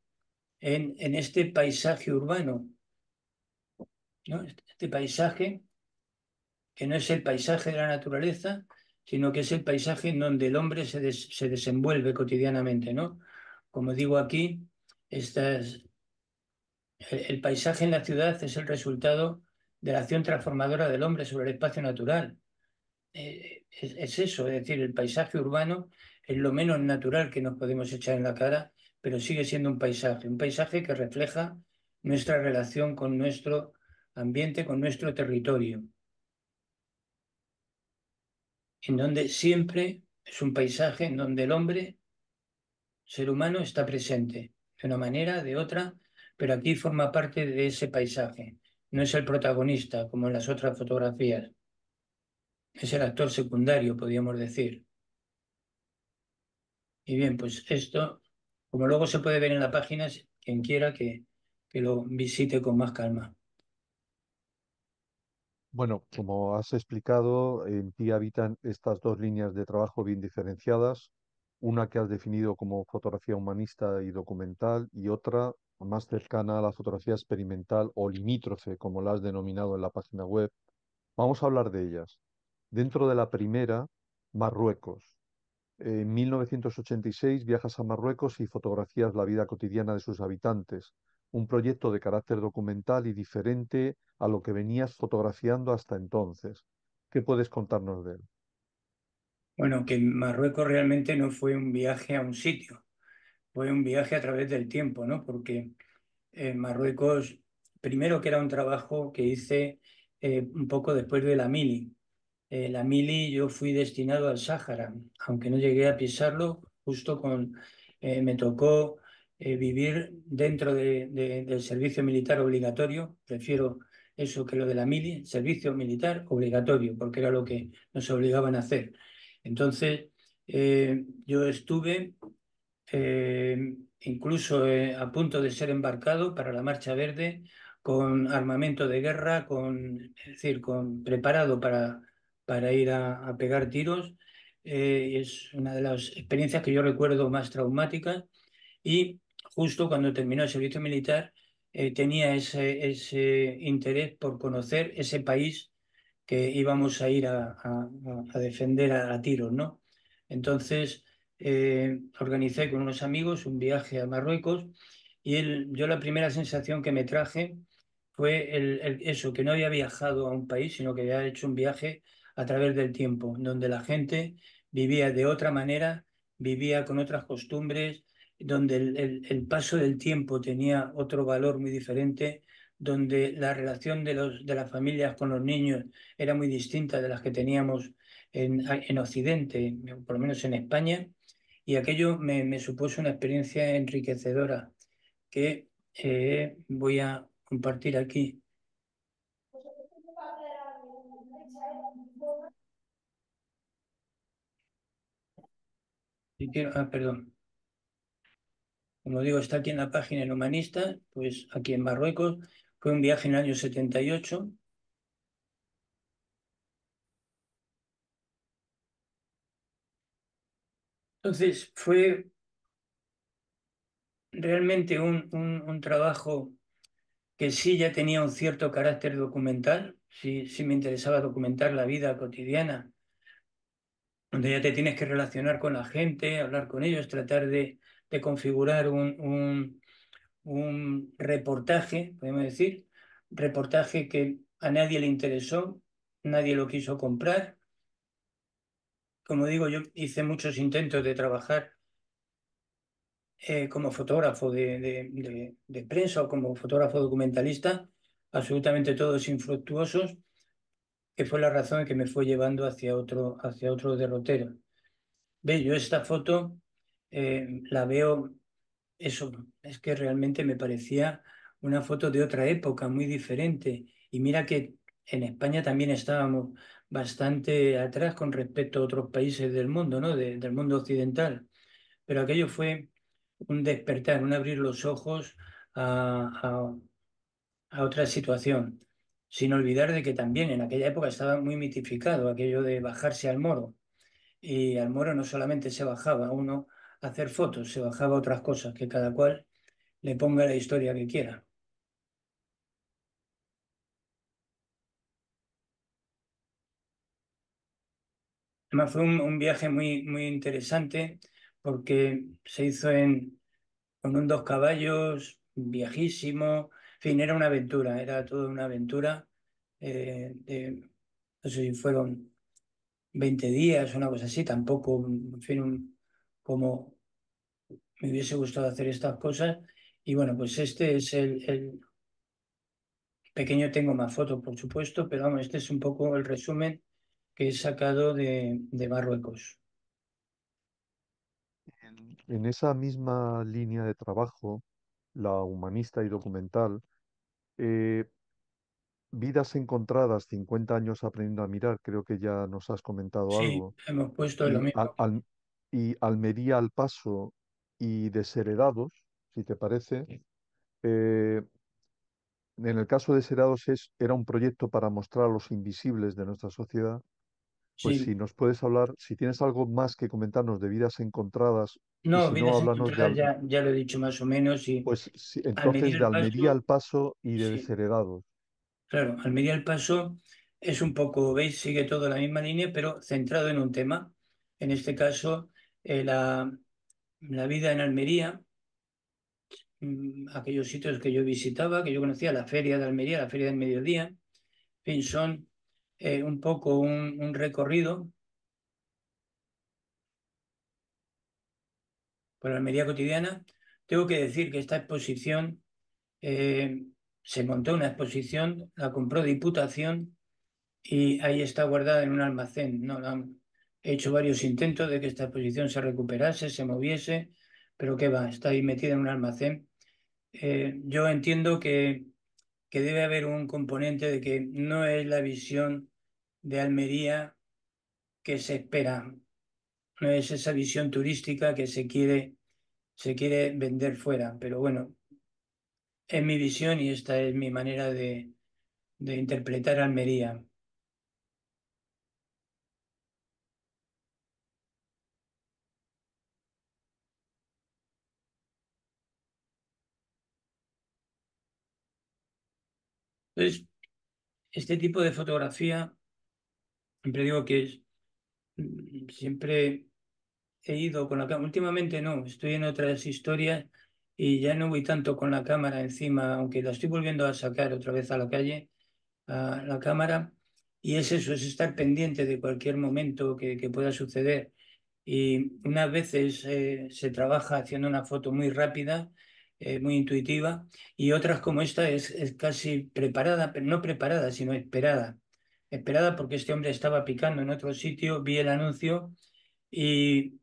en este paisaje urbano, ¿no? Este paisaje que no es el paisaje de la naturaleza, sino que es el paisaje en donde el hombre se desenvuelve cotidianamente, ¿no? Como digo aquí, el paisaje en la ciudad es el resultado de la acción transformadora del hombre sobre el espacio natural. Es eso, es decir, el paisaje urbano es lo menos natural que nos podemos echar en la cara, pero sigue siendo un paisaje que refleja nuestra relación con nuestro ambiente, con nuestro territorio, en donde siempre es un paisaje en donde el hombre, ser humano, está presente, de una manera, de otra, pero aquí forma parte de ese paisaje. No es el protagonista, como en las otras fotografías, es el actor secundario, podríamos decir. Y bien, pues esto, como luego se puede ver en la página, quien quiera que lo visite con más calma. Bueno, como has explicado, en ti habitan estas dos líneas de trabajo bien diferenciadas, una que has definido como fotografía humanista y documental y otra más cercana a la fotografía experimental o limítrofe, como la has denominado en la página web. Vamos a hablar de ellas. Dentro de la primera, Marruecos. En 1986 viajas a Marruecos y fotografías la vida cotidiana de sus habitantes, un proyecto de carácter documental y diferente a lo que venías fotografiando hasta entonces. ¿Qué puedes contarnos de él? Bueno, que Marruecos realmente no fue un viaje a un sitio, fue un viaje a través del tiempo, ¿no? Porque Marruecos, primero que era un trabajo que hice un poco después de la mili. La mili yo fui destinado al Sáhara, aunque no llegué a pisarlo, me tocó vivir dentro del servicio militar obligatorio, prefiero eso que lo de la mili, servicio militar obligatorio, porque era lo que nos obligaban a hacer. Entonces, yo estuve incluso a punto de ser embarcado para la Marcha Verde con armamento de guerra, es decir, preparado para ir a pegar tiros. Es una de las experiencias que yo recuerdo más traumáticas y justo cuando terminó el servicio militar tenía ese interés por conocer ese país que íbamos a ir a defender a tiros, ¿no? Entonces organicé con unos amigos un viaje a Marruecos y yo la primera sensación que me traje fue eso, que no había viajado a un país, sino que había hecho un viaje a través del tiempo, donde la gente vivía de otra manera, vivía con otras costumbres, donde el paso del tiempo tenía otro valor muy diferente, donde la relación de las familias con los niños era muy distinta de las que teníamos en Occidente, por lo menos en España, y aquello me supuso una experiencia enriquecedora que voy a compartir aquí. Perdón, como digo, está aquí en la página El Humanista, pues aquí en Marruecos. Fue un viaje en el año 78. Entonces, fue realmente un trabajo que sí ya tenía un cierto carácter documental, sí me interesaba documentar la vida cotidiana, donde ya te tienes que relacionar con la gente, hablar con ellos, tratar de configurar un reportaje, podemos decir, reportaje que a nadie le interesó, nadie lo quiso comprar. Como digo, yo hice muchos intentos de trabajar como fotógrafo de prensa o como fotógrafo documentalista, absolutamente todos infructuosos, que fue la razón que me fue llevando hacia otro derrotero. Ve, yo esta foto la veo, eso, es que realmente me parecía una foto de otra época, muy diferente. Y mira que en España también estábamos bastante atrás con respecto a otros países del mundo, ¿no? Del mundo occidental. Pero aquello fue un despertar, un abrir los ojos a, a otra situación, sin olvidar de que también en aquella época estaba muy mitificado aquello de bajarse al moro. Y al moro no solamente se bajaba uno a hacer fotos, se bajaba a otras cosas, que cada cual le ponga la historia que quiera. Además fue un viaje muy interesante porque se hizo con un dos caballos, viejísimo, en fin, era una aventura, era toda una aventura. No sé si fueron 20 días, una cosa así, tampoco, en fin, como me hubiese gustado hacer estas cosas. Y bueno, pues este es el pequeño, tengo más fotos, por supuesto, pero vamos, este es un poco el resumen que he sacado de Marruecos. En esa misma línea de trabajo, la humanista y documental, eh, Vidas encontradas, 50 años aprendiendo a mirar, creo que ya nos has comentado Sí, algo, hemos puesto lo y, mismo. y Almería al paso y Desheredados, si te parece. eh, en el caso de Desheredados era un proyecto para mostrar a los invisibles de nuestra sociedad. Pues Sí, si nos puedes hablar, si tienes algo más que comentarnos de Vidas encontradas, y no, si no, vidas háblanos encontradas ya lo he dicho más o menos y pues entonces Almería de el Almería al Paso, paso y de sí, Desheredados. claro, Almería el Paso es un poco, veis, sigue todo la misma línea, pero centrado en un tema. En este caso, la vida en Almería, aquellos sitios que yo visitaba, que yo conocía, la Feria de Almería, la Feria del Mediodía, en fin, son un poco un recorrido por la Almería cotidiana. Tengo que decir que esta exposición, eh, se montó una exposición, la compró Diputación y ahí está guardada en un almacén. No, he hecho varios intentos de que esta exposición se recuperase, se moviese, pero qué va, está ahí metida en un almacén. Yo entiendo que debe haber un componente de que no es la visión de Almería que se espera, no es esa visión turística que se quiere vender fuera, pero bueno, es mi visión y esta es mi manera de interpretar Almería. Entonces, este tipo de fotografía, siempre digo que siempre he ido con la cámara, últimamente no, estoy en otras historias y ya no voy tanto con la cámara encima, aunque la estoy volviendo a sacar otra vez a la calle, a la cámara, y es eso, es estar pendiente de cualquier momento que pueda suceder. Y unas veces se trabaja haciendo una foto muy rápida, muy intuitiva, y otras como esta es casi preparada, pero no preparada, sino esperada. Esperada porque este hombre estaba picando en otro sitio, vi el anuncio y,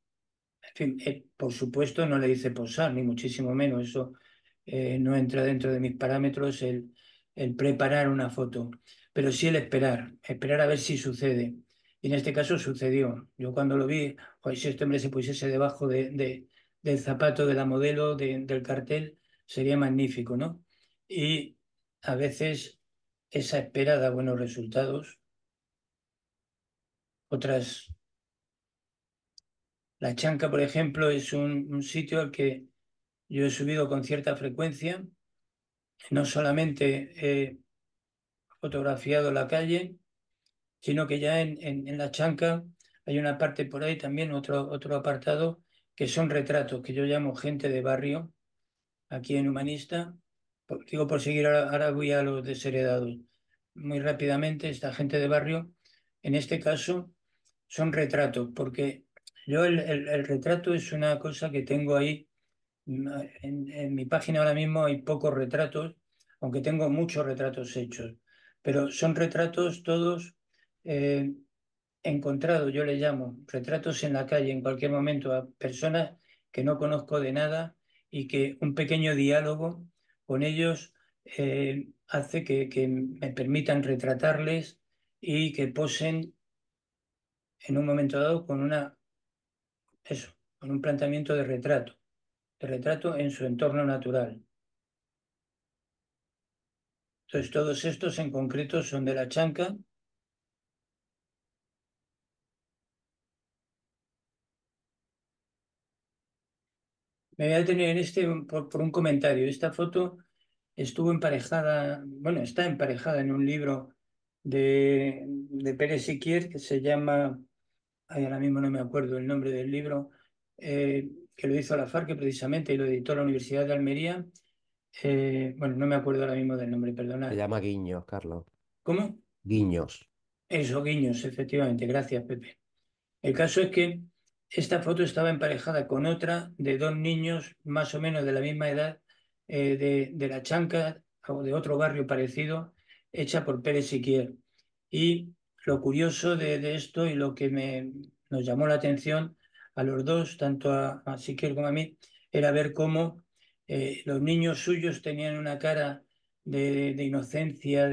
en fin, por supuesto no le hice posar, ni muchísimo menos. Eso no entra dentro de mis parámetros el preparar una foto, pero sí el esperar, esperar a ver si sucede. Y en este caso sucedió. Yo cuando lo vi, joder, si este hombre se pusiese debajo del zapato de la modelo del cartel sería magnífico, ¿no? Y a veces esa espera da buenos resultados. Otras, la Chanca, por ejemplo, es un sitio al que yo he subido con cierta frecuencia. No solamente he fotografiado la calle, sino que ya en la Chanca hay una parte por ahí también, otro apartado, que son retratos, que yo llamo gente de barrio, aquí en Humanista. Digo, por seguir, ahora voy a los desheredados. Muy rápidamente, esta gente de barrio, en este caso, son retratos, porque yo el retrato es una cosa que tengo ahí. En mi página ahora mismo hay pocos retratos, aunque tengo muchos retratos hechos, pero son retratos todos eh, encontrados, yo le llamo retratos en la calle, en cualquier momento, a personas que no conozco de nada y que un pequeño diálogo con ellos hace que me permitan retratarles y que posen en un momento dado con eso, con un planteamiento de retrato en su entorno natural. Entonces, todos estos en concreto son de la Chanca. Me voy a detener en este por un comentario. Esta foto estuvo emparejada, bueno, está emparejada en un libro de Pérez Siquier que se llama, ay, ahora mismo no me acuerdo el nombre del libro, que lo hizo la Farque precisamente y lo editó la Universidad de Almería. Bueno, no me acuerdo ahora mismo del nombre, Se perdonad. llama Guiños, Carlos. ¿Cómo? Guiños. Eso, Guiños, efectivamente. Gracias, Pepe. El caso es que esta foto estaba emparejada con otra de dos niños más o menos de la misma edad de La Chanca o de otro barrio parecido, hecha por Pérez Siquier. Y lo curioso de esto y lo que nos llamó la atención a los dos, tanto a Siquier como a mí, era ver cómo los niños suyos tenían una cara de inocencia,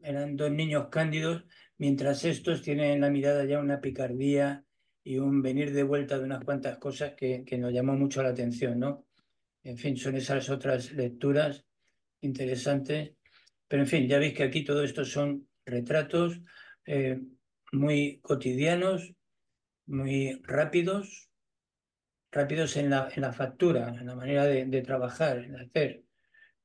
eran dos niños cándidos mientras estos tienen en la mirada ya una picardía y un venir de vuelta de unas cuantas cosas que nos llamó mucho la atención, ¿no? En fin, son esas otras lecturas interesantes. Pero en fin, ya veis que aquí todo esto son retratos eh, muy cotidianos, muy rápidos, rápidos en la factura, en la manera de trabajar, de hacer.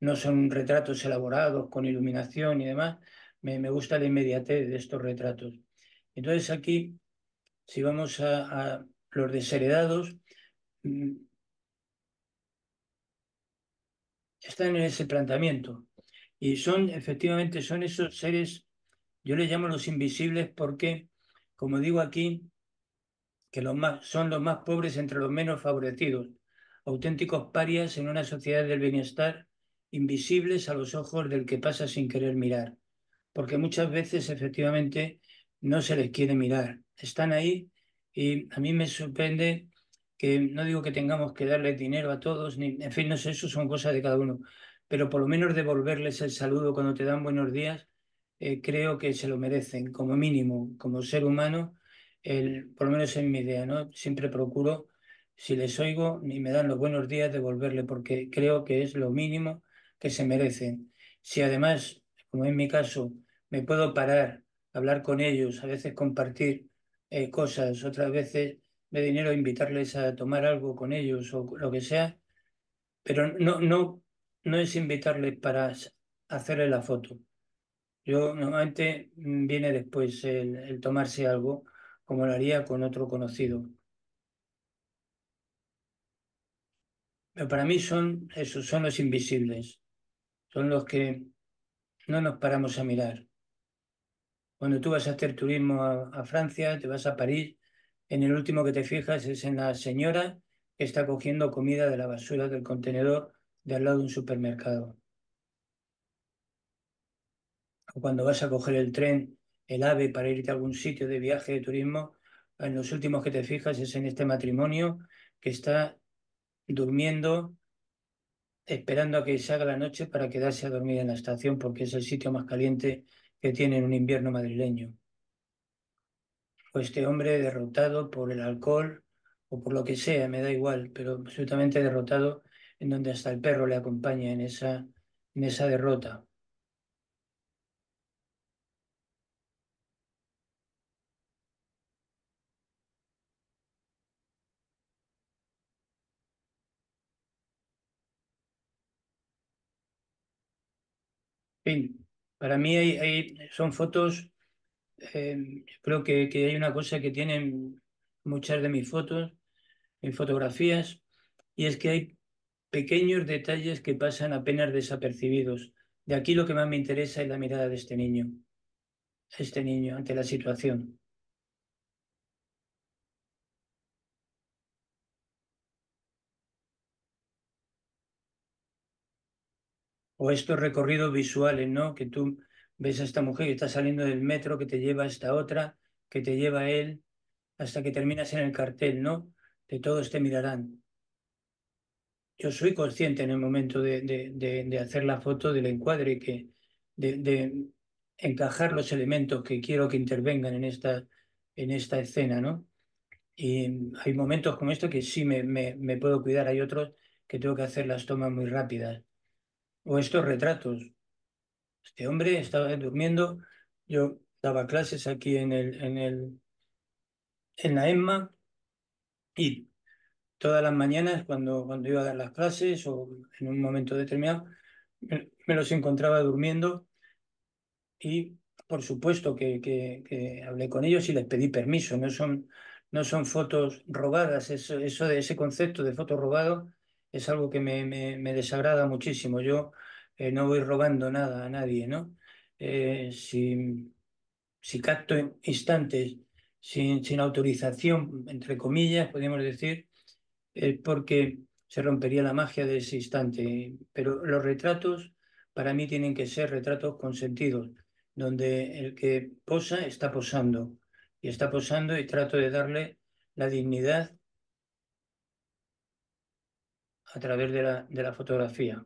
No son retratos elaborados con iluminación y demás. Me gusta la inmediatez de estos retratos. Entonces aquí, si vamos a los desheredados, mm, están en ese planteamiento. Y son, efectivamente, son esos seres, yo les llamo los invisibles porque, como digo aquí, que son los más pobres entre los menos favorecidos, auténticos parias en una sociedad del bienestar, invisibles a los ojos del que pasa sin querer mirar, porque muchas veces efectivamente no se les quiere mirar. Están ahí y a mí me sorprende que no digo que tengamos que darles dinero a todos, ni, en fin, no sé, eso son cosas de cada uno, pero por lo menos devolverles el saludo cuando te dan buenos días, creo que se lo merecen, como mínimo, como ser humano, por lo menos en mi idea, ¿no? Siempre procuro, si les oigo y me dan los buenos días, devolverle, porque creo que es lo mínimo que se merecen. Si además, como en mi caso, me puedo parar, hablar con ellos, a veces compartir cosas, otras veces de dinero, invitarles a tomar algo con ellos o lo que sea, pero no es invitarles para hacerle la foto. Yo normalmente viene después el tomarse algo, como lo haría con otro conocido. Pero para mí son esos, son los invisibles, son los que no nos paramos a mirar. Cuando tú vas a hacer turismo a Francia, te vas a París, en el último que te fijas es en la señora que está cogiendo comida de la basura del contenedor de al lado de un supermercado. O cuando vas a coger el tren, el AVE para irte a algún sitio de viaje de turismo, en los últimos que te fijas es en este matrimonio que está durmiendo, esperando a que se haga la noche para quedarse a dormir en la estación porque es el sitio más caliente que tiene en un invierno madrileño. O este hombre derrotado por el alcohol o por lo que sea, me da igual, pero absolutamente derrotado, en donde hasta el perro le acompaña en esa derrota. En fin, para mí son fotos, yo creo que hay una cosa que tienen muchas de mis fotos, mis fotografías, y es que hay pequeños detalles que pasan apenas desapercibidos. De aquí lo que más me interesa es la mirada de este niño ante la situación. O estos recorridos visuales, ¿no? Que tú ves a esta mujer que está saliendo del metro, que te lleva a esta otra, que te lleva a él, hasta que terminas en el cartel, ¿no? De todos te mirarán. Yo soy consciente en el momento de hacer la foto del encuadre, de encajar los elementos que quiero que intervengan en esta escena, ¿no? Y hay momentos como este que sí me puedo cuidar, hay otros que tengo que hacer las tomas muy rápidas. O estos retratos. Este hombre estaba durmiendo, yo daba clases aquí en la EMMA y todas las mañanas cuando iba a dar las clases o en un momento determinado me los encontraba durmiendo y por supuesto que hablé con ellos y les pedí permiso. No son fotos robadas, eso de ese concepto de foto robado es algo que me desagrada muchísimo. Yo no voy robando nada a nadie, ¿no? Si capto instantes sin autorización, entre comillas, podríamos decir, porque se rompería la magia de ese instante. Pero los retratos para mí tienen que ser retratos consentidos, donde el que posa está posando y está posando y trato de darle la dignidad a través de la fotografía.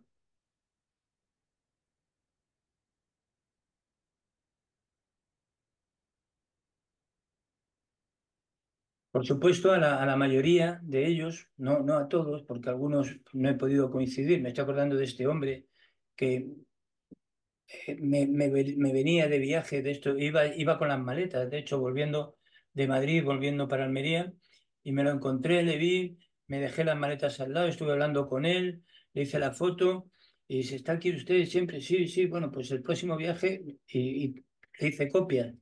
Por supuesto, a la mayoría de ellos, no a todos, porque algunos no he podido coincidir. Me estoy acordando de este hombre que me venía de viaje de esto, iba con las maletas, de hecho, volviendo de Madrid, volviendo para Almería, y me lo encontré, le vi, me dejé las maletas al lado, estuve hablando con él, le hice la foto, y dice, ¿está aquí usted siempre? Sí, sí, bueno, pues el próximo viaje, y le hice copias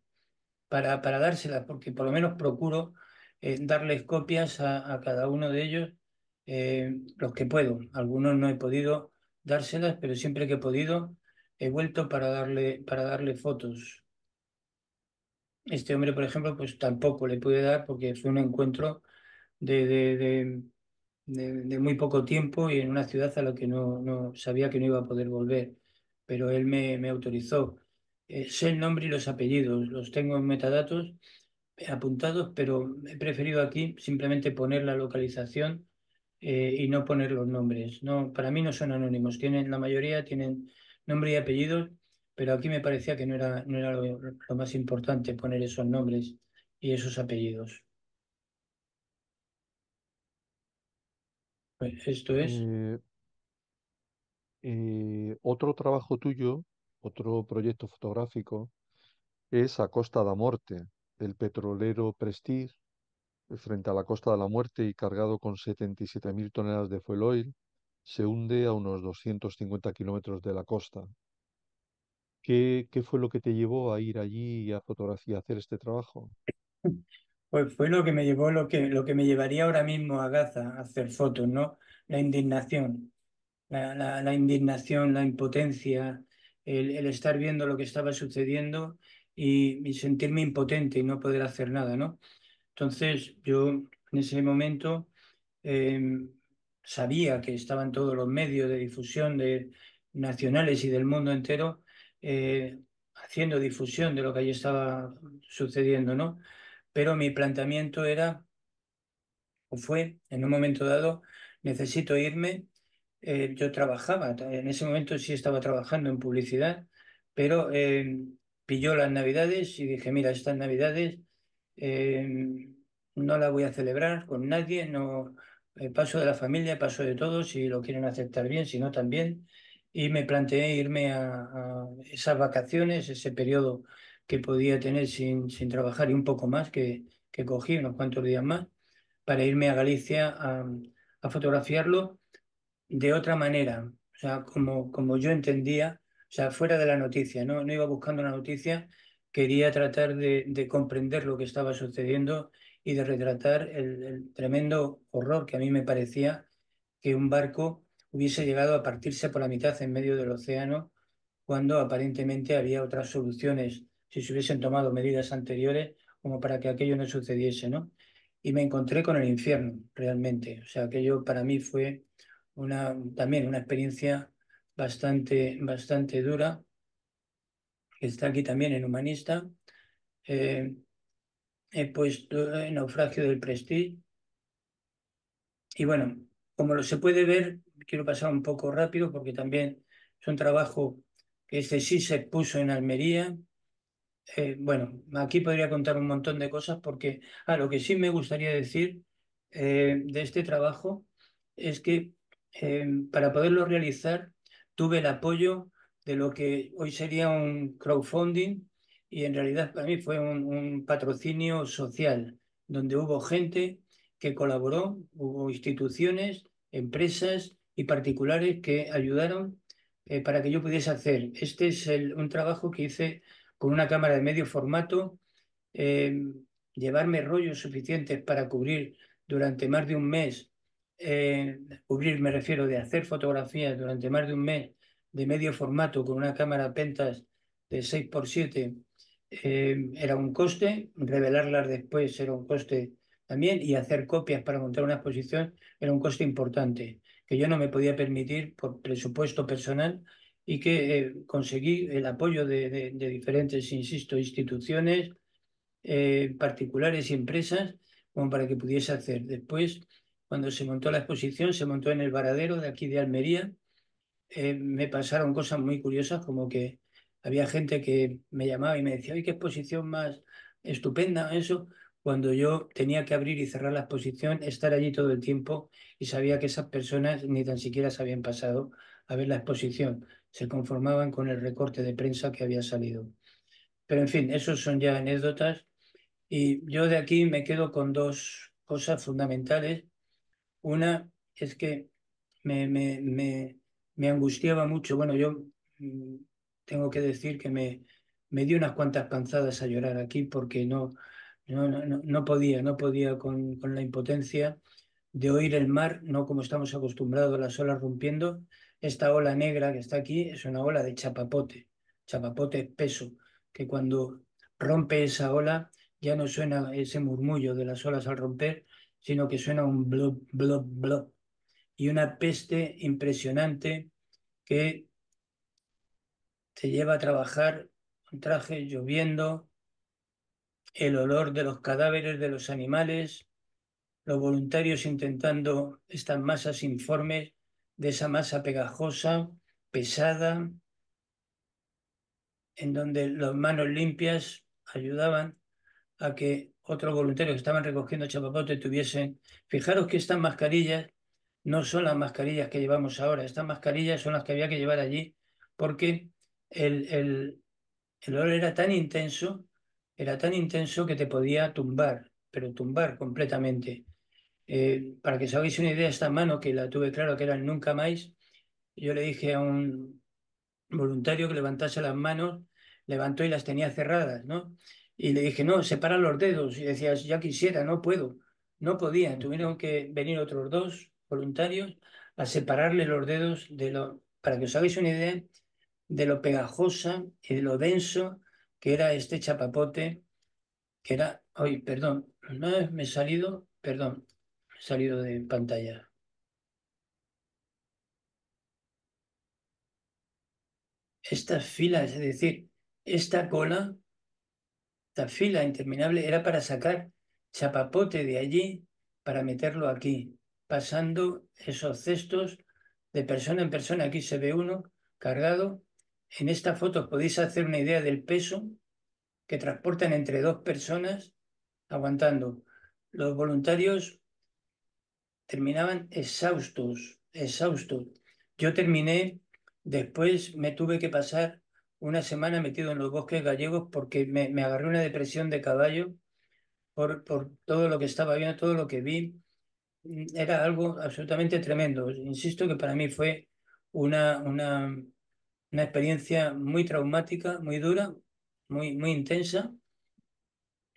para dárselas, porque por lo menos procuro darles copias a cada uno de ellos, los que puedo. Algunos no he podido dárselas, pero siempre que he podido he vuelto para darle fotos. Este hombre, por ejemplo, pues tampoco le pude dar porque fue un encuentro de, de- de- de muy poco tiempo y en una ciudad a la que no sabía que no iba a poder volver, pero él me autorizó. Sé el nombre y los apellidos, los tengo en metadatos apuntados, pero he preferido aquí simplemente poner la localización y no poner los nombres. No, para mí no son anónimos, la mayoría tienen nombre y apellidos, pero aquí me parecía que no era lo más importante poner esos nombres y esos apellidos. Pues esto es. Eh, Otro trabajo tuyo, otro proyecto fotográfico, es A Costa da Morte, el petrolero Prestige, frente a la Costa de la Muerte y cargado con 77.000 toneladas de fuel oil, se hunde a unos 250 kilómetros de la costa. ¿Qué fue lo que te llevó a ir allí y a fotografiar, a hacer este trabajo? Pues fue lo que me llevó, lo que me llevaría ahora mismo a Gaza a hacer fotos, ¿no? La indignación. La indignación, la impotencia, el estar viendo lo que estaba sucediendo y sentirme impotente y no poder hacer nada, ¿no? Entonces yo en ese momento eh, sabía que estaban todos los medios de difusión nacionales y del mundo entero haciendo difusión de lo que allí estaba sucediendo, ¿no? Pero mi planteamiento era o fue, en un momento dado, necesito irme. Yo trabajaba, en ese momento sí estaba trabajando en publicidad, pero pilló las Navidades y dije, mira, estas Navidades eh, no la voy a celebrar con nadie, no paso de la familia, paso de todos, si lo quieren aceptar bien, si no también. Y me planteé irme a esas vacaciones, ese periodo que podía tener sin trabajar y un poco más, que cogí unos cuantos días más, para irme a Galicia a fotografiarlo de otra manera, o sea, como yo entendía, o sea, fuera de la noticia, no iba buscando una noticia, quería tratar de comprender lo que estaba sucediendo y de retratar el tremendo horror que a mí me parecía que un barco hubiese llegado a partirse por la mitad en medio del océano cuando aparentemente había otras soluciones, si se hubiesen tomado medidas anteriores como para que aquello no sucediese, ¿no? Y me encontré con el infierno, realmente. O sea, aquello para mí fue también una experiencia bastante dura, que está aquí también en Humanista. Eh, He puesto el naufragio del Prestige. Y bueno, como se puede ver, quiero pasar un poco rápido porque también es un trabajo que este sí se puso en Almería. Bueno, aquí podría contar un montón de cosas porque lo que sí me gustaría decir de este trabajo es que para poderlo realizar tuve el apoyo de lo que hoy sería un crowdfunding y en realidad para mí fue un patrocinio social donde hubo gente que colaboró, hubo instituciones, empresas y particulares que ayudaron para que yo pudiese hacer. Este es un trabajo que hice con una cámara de medio formato, eh, llevarme rollos suficientes para cubrir durante más de un mes, cubrir me refiero de hacer fotografías durante más de un mes de medio formato con una cámara Pentas de 6x7, era un coste, revelarlas después era un coste también y hacer copias para montar una exposición era un coste importante que yo no me podía permitir por presupuesto personal y que conseguí el apoyo de diferentes, insisto, instituciones particulares y empresas como para que pudiese hacer. Después, cuando se montó la exposición, se montó en el Varadero de aquí de Almería. Me pasaron cosas muy curiosas como que había gente que me llamaba y me decía, ¡ay, qué exposición más estupenda! Eso, cuando yo tenía que abrir y cerrar la exposición, estar allí todo el tiempo y sabía que esas personas ni tan siquiera se habían pasado a ver la exposición, se conformaban con el recorte de prensa que había salido. Pero en fin, esos son ya anécdotas y yo de aquí me quedo con dos cosas fundamentales. Una es que me, me, me, me angustiaba mucho. Bueno, yo mm, tengo que decir que me di unas cuantas panzadas a llorar aquí porque no podía con la impotencia de oír el mar, no como estamos acostumbrados, las olas rompiendo. Esta ola negra que está aquí es una ola de chapapote espeso, que cuando rompe esa ola ya no suena ese murmullo de las olas al romper, sino que suena un blob, blob, blob y una peste impresionante que te lleva a trabajar con traje lloviendo, el olor de los cadáveres de los animales, los voluntarios intentando estas masas informes de esa masa pegajosa, pesada, en donde las manos limpias ayudaban a que otros voluntarios que estaban recogiendo chapapote tuviesen. Fijaros que estas mascarillas no son las mascarillas que llevamos ahora, estas mascarillas son las que había que llevar allí porque el, el, el olor era tan intenso que te podía tumbar, pero tumbar completamente. Para que os hagáis una idea, esta mano que la tuve claro que era el nunca más, yo le dije a un voluntario que levantase las manos, levantó y las tenía cerradas, ¿no? Y le dije, no, separa los dedos. Y decía, ya quisiera, no puedo. No podía. Tuvieron que venir otros dos voluntarios a separarle los dedos para que os hagáis una idea de lo pegajosa y de lo denso que era este chapapote, que era, ay, perdón, no me he salido, perdón, me he salido de pantalla. Estas filas, es decir, esta cola. Esta fila interminable era para sacar chapapote de allí para meterlo aquí, pasando esos cestos de persona en persona. Aquí se ve uno cargado. En esta foto os podéis hacer una idea del peso que transportan entre dos personas aguantando los voluntarios terminaban exhaustos, exhaustos. Yo terminé, después me tuve que pasar una semana metido en los bosques gallegos porque me agarré una depresión de caballo por todo lo que estaba viendo, todo lo que vi. Era algo absolutamente tremendo. Insisto que para mí fue una, una, una experiencia muy traumática, muy dura, muy intensa.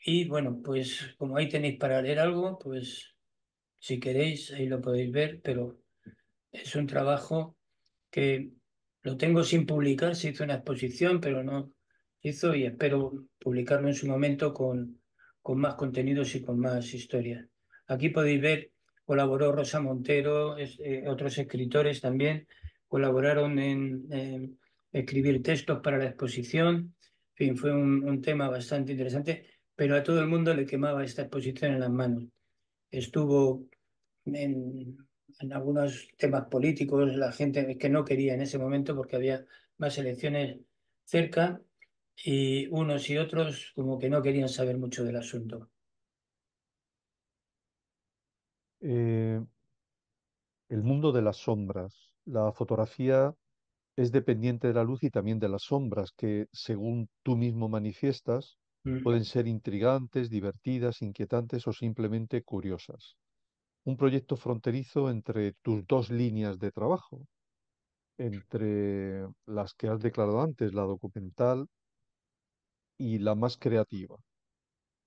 Y bueno, pues como ahí tenéis para leer algo, pues si queréis, ahí lo podéis ver, pero es un trabajo que lo tengo sin publicar, se hizo una exposición, pero no se hizo y espero publicarlo en su momento con más contenidos y con más historias. Aquí podéis ver, colaboró Rosa Montero, otros escritores también colaboraron en escribir textos para la exposición. En fin, fue un tema bastante interesante, pero a todo el mundo le quemaba esta exposición en las manos. Estuvo en, en algunos temas políticos, la gente que no quería en ese momento porque había más elecciones cerca y unos y otros como que no querían saber mucho del asunto. Eh, el mundo de las sombras. La fotografía es dependiente de la luz y también de las sombras, que según tú mismo manifiestas, Mm. pueden ser intrigantes, divertidas, inquietantes o simplemente curiosas. Un proyecto fronterizo entre tus dos líneas de trabajo, entre las que has declarado antes, la documental y la más creativa.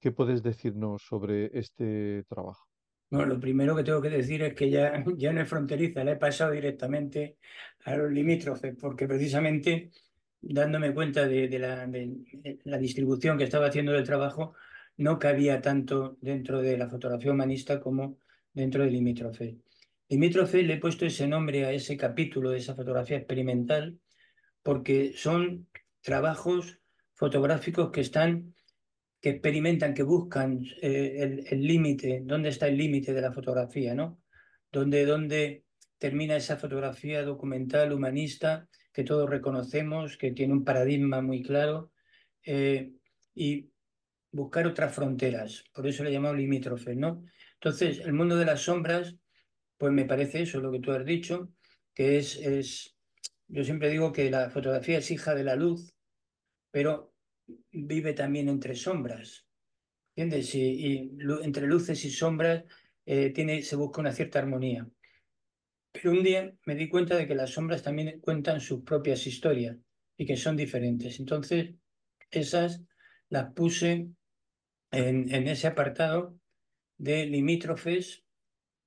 ¿Qué puedes decirnos sobre este trabajo? Bueno, lo primero que tengo que decir es que ya, ya no es fronteriza, la he pasado directamente a los limítrofes, porque precisamente dándome cuenta de la distribución que estaba haciendo del trabajo, no cabía tanto dentro de la fotografía humanista como dentro de limítrofe. Limítrofe le he puesto ese nombre a ese capítulo de esa fotografía experimental porque son trabajos fotográficos que experimentan, que buscan el límite, dónde está el límite de la fotografía, ¿no? Dónde termina esa fotografía documental, humanista, que todos reconocemos, que tiene un paradigma muy claro, eh, y buscar otras fronteras. Por eso le he llamado limítrofe, ¿no? Entonces, el mundo de las sombras, pues me parece eso, lo que tú has dicho, que yo siempre digo que la fotografía es hija de la luz, pero vive también entre sombras. ¿Entiendes? Entre luces y sombras se busca una cierta armonía. Pero un día me di cuenta de que las sombras también cuentan sus propias historias y que son diferentes. Entonces, esas las puse en ese apartado de limítrofes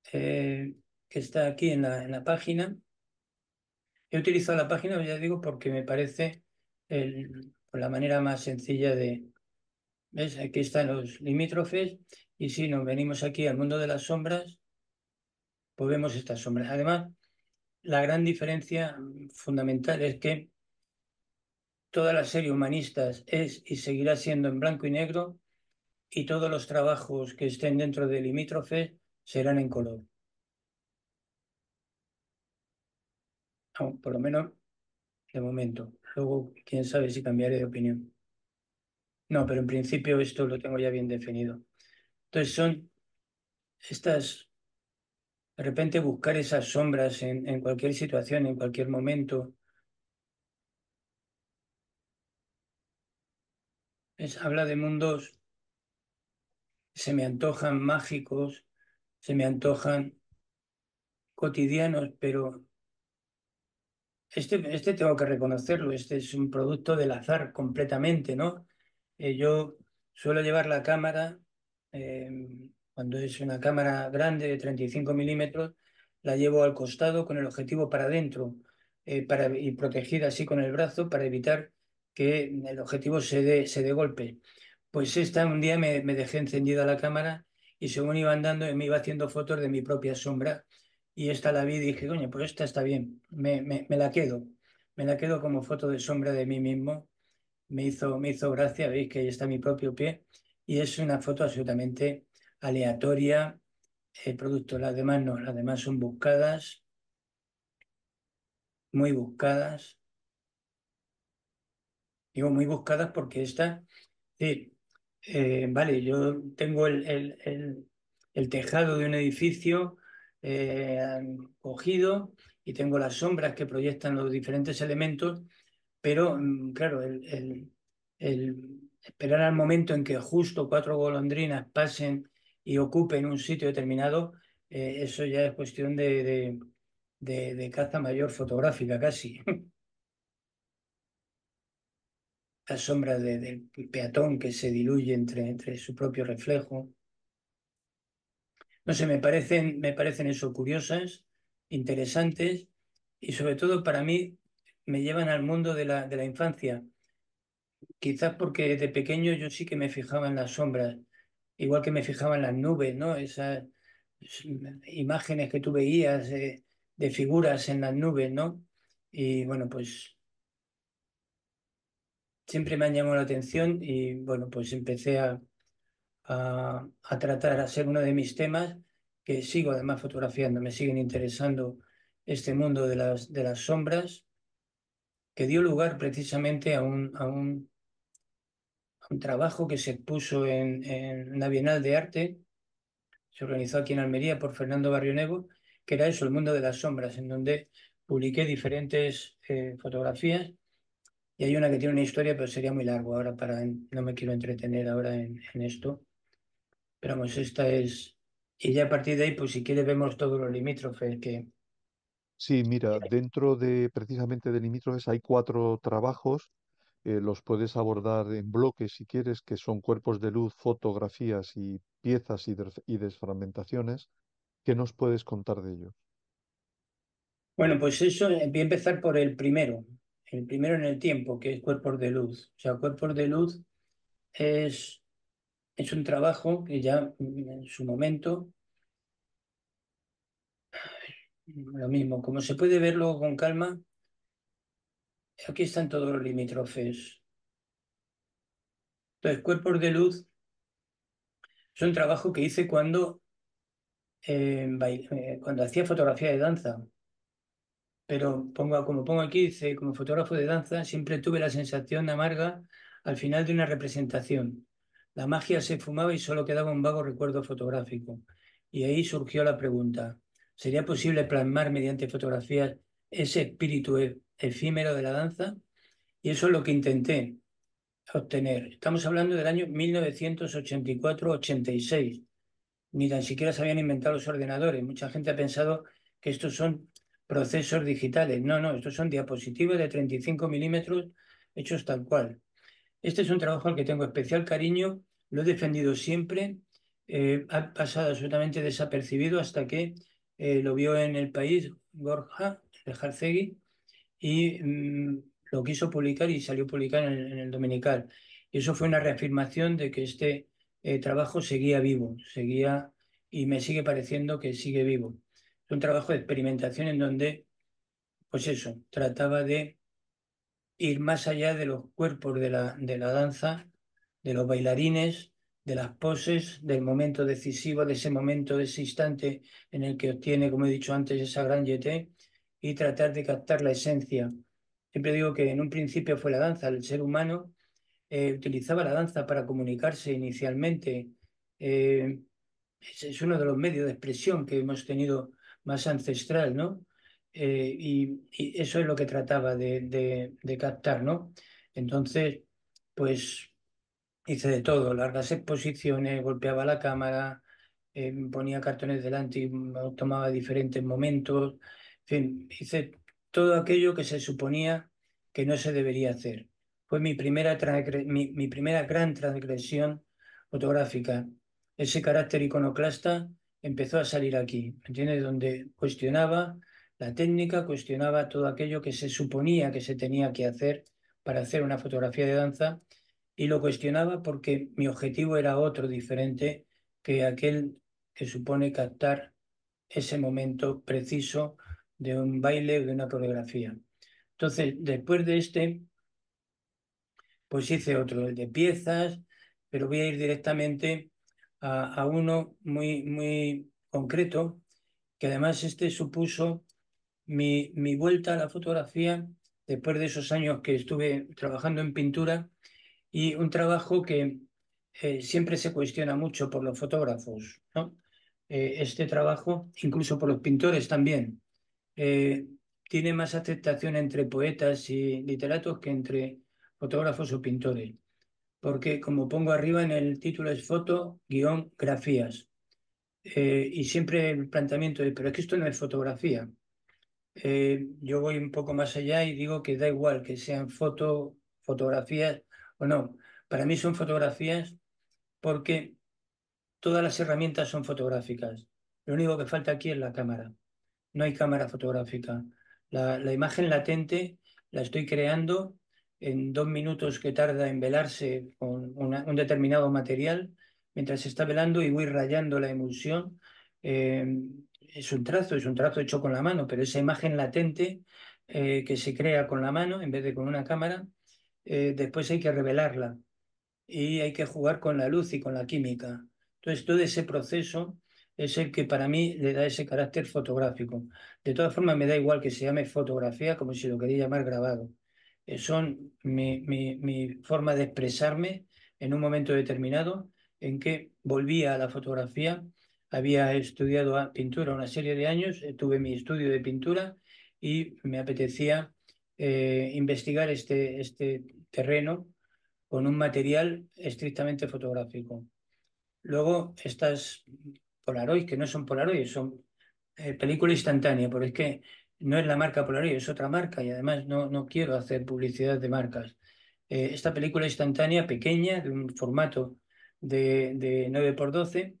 que está aquí en la página. He utilizado la página, ya digo, porque me parece la manera más sencilla de... ¿Ves? Aquí están los limítrofes y si nos venimos aquí al mundo de las sombras, pues vemos estas sombras. Además, la gran diferencia fundamental es que toda la serie Humanistas es y seguirá siendo en blanco y negro y todos los trabajos que estén dentro de limítrofes serán en color. Por lo menos de momento. Luego, quién sabe si cambiaré de opinión. No, pero en principio esto lo tengo ya bien definido. Entonces son estas, de repente buscar esas sombras en cualquier situación, en cualquier momento. Habla de mundos que se me antojan mágicos, se me antojan cotidianos, pero este tengo que reconocerlo, este es un producto del azar completamente, ¿no? Yo suelo llevar la cámara, cuando es una cámara grande de 35 milímetros, la llevo al costado con el objetivo para adentro y protegida así con el brazo para evitar que el objetivo se dé golpe. Pues un día me dejé encendida la cámara y según iba andando me iba haciendo fotos de mi propia sombra y esta la vi y dije, coño, pues esta está bien, me la quedo. Me la quedo como foto de sombra de mí mismo. Me hizo gracia, veis que ahí está mi propio pie y es una foto absolutamente aleatoria. El producto, las demás no, las demás son buscadas, muy buscadas. Digo muy buscadas porque esta, sí, vale, yo tengo el tejado de un edificio cogido y tengo las sombras que proyectan los diferentes elementos, pero claro, el esperar al momento en que justo 4 golondrinas pasen y ocupen un sitio determinado, eso ya es cuestión de caza mayor fotográfica casi. Las sombras del peatón que se diluye entre su propio reflejo. No sé, me parecen eso curiosas, interesantes y sobre todo para mí me llevan al mundo de la infancia. Quizás porque de pequeño yo sí que me fijaba en las sombras, igual que me fijaba en las nubes, ¿no? Esas imágenes que tú veías de figuras en las nubes, ¿no? Y bueno, pues siempre me han llamado la atención y bueno, pues empecé a tratar, a ser uno de mis temas, que sigo además fotografiando, me siguen interesando este mundo de las sombras, que dio lugar precisamente a un trabajo que se puso en la Bienal de Arte, se organizó aquí en Almería por Fernando Barrionuevo, que era eso, el mundo de las sombras, en donde publiqué diferentes fotografías. Y hay una que tiene una historia, pero sería muy largo ahora no me quiero entretener ahora en esto. Pero vamos, esta es. Y ya a partir de ahí, pues si quieres, vemos todos los limítrofes que. Sí, mira, dentro de precisamente de limítrofes hay 4 trabajos, los puedes abordar en bloques si quieres, que son cuerpos de luz, fotografías y piezas y desfragmentaciones. ¿Qué nos puedes contar de ellos? Bueno, pues eso, voy a empezar por el primero en el tiempo, que es Cuerpos de Luz. O sea, Cuerpos de Luz es un trabajo que ya en su momento, lo mismo, como se puede ver luego con calma, aquí están todos los limítrofes. Entonces, Cuerpos de Luz es un trabajo que hice cuando hacía fotografía de danza. Pero como pongo aquí, dice, como fotógrafo de danza, siempre tuve la sensación amarga al final de una representación. La magia se fumaba y solo quedaba un vago recuerdo fotográfico. Y ahí surgió la pregunta, ¿sería posible plasmar mediante fotografías ese espíritu efímero de la danza? Y eso es lo que intenté obtener. Estamos hablando del año 1984-86. Ni tan siquiera se habían inventado los ordenadores. Mucha gente ha pensado que estos son procesos digitales. No, no, estos son diapositivas de 35 milímetros hechos tal cual. Este es un trabajo al que tengo especial cariño, lo he defendido siempre, ha pasado absolutamente desapercibido hasta que lo vio en El País Borja, el Jarcegui, y lo quiso publicar y salió publicado en el Dominical. Y eso fue una reafirmación de que este trabajo seguía vivo, seguía y me sigue pareciendo que sigue vivo. Es un trabajo de experimentación en donde, pues eso, trataba de ir más allá de los cuerpos de la danza, de los bailarines, de las poses, del momento decisivo, de ese momento, de ese instante en el que obtiene, como he dicho antes, esa gran yeté y tratar de captar la esencia. Siempre digo que en un principio fue la danza, el ser humano utilizaba la danza para comunicarse inicialmente. Eh, es uno de los medios de expresión que hemos tenido más ancestral, ¿no? Y eso es lo que trataba de captar, ¿no? Entonces, pues hice de todo, largas exposiciones, golpeaba la cámara, ponía cartones delante y tomaba diferentes momentos, en fin, hice todo aquello que se suponía que no se debería hacer. Fue mi primera gran transgresión fotográfica. Ese carácter iconoclasta empezó a salir aquí, ¿me entiendes? Donde cuestionaba la técnica, cuestionaba todo aquello que se suponía que se tenía que hacer para hacer una fotografía de danza y lo cuestionaba porque mi objetivo era otro, diferente que aquel que supone captar ese momento preciso de un baile o de una coreografía. Entonces, después de este, pues hice otro, el de piezas, pero voy a ir directamente a uno muy, muy concreto, que además este supuso mi vuelta a la fotografía después de esos años que estuve trabajando en pintura y un trabajo que siempre se cuestiona mucho por los fotógrafos, ¿no? este trabajo, incluso por los pintores también. Eh, Tiene más aceptación entre poetas y literatos que entre fotógrafos o pintores, porque como pongo arriba en el título es foto-grafías. Y siempre el planteamiento es, pero es que esto no es fotografía. Yo voy un poco más allá y digo que da igual que sean fotografías o no. Para mí son fotografías porque todas las herramientas son fotográficas. Lo único que falta aquí es la cámara. No hay cámara fotográfica. La imagen latente la estoy creando en 2 minutos que tarda en velarse con un determinado material, mientras se está velando y voy rayando la emulsión. Eh, es un trazo hecho con la mano, pero esa imagen latente que se crea con la mano en vez de con una cámara, después hay que revelarla y hay que jugar con la luz y con la química. Entonces, todo ese proceso es el que para mí le da ese carácter fotográfico. De todas formas, me da igual que se llame fotografía como si lo quería llamar grabado. Son mi forma de expresarme en un momento determinado en que volvía a la fotografía. Había estudiado pintura una serie de años, tuve mi estudio de pintura y me apetecía investigar este terreno con un material estrictamente fotográfico. Luego estas Polaroid, que no son Polaroid, son película instantánea, porque es que no es la marca Polaroid, es otra marca y además no quiero hacer publicidad de marcas. Esta película instantánea pequeña, de un formato de 9x12,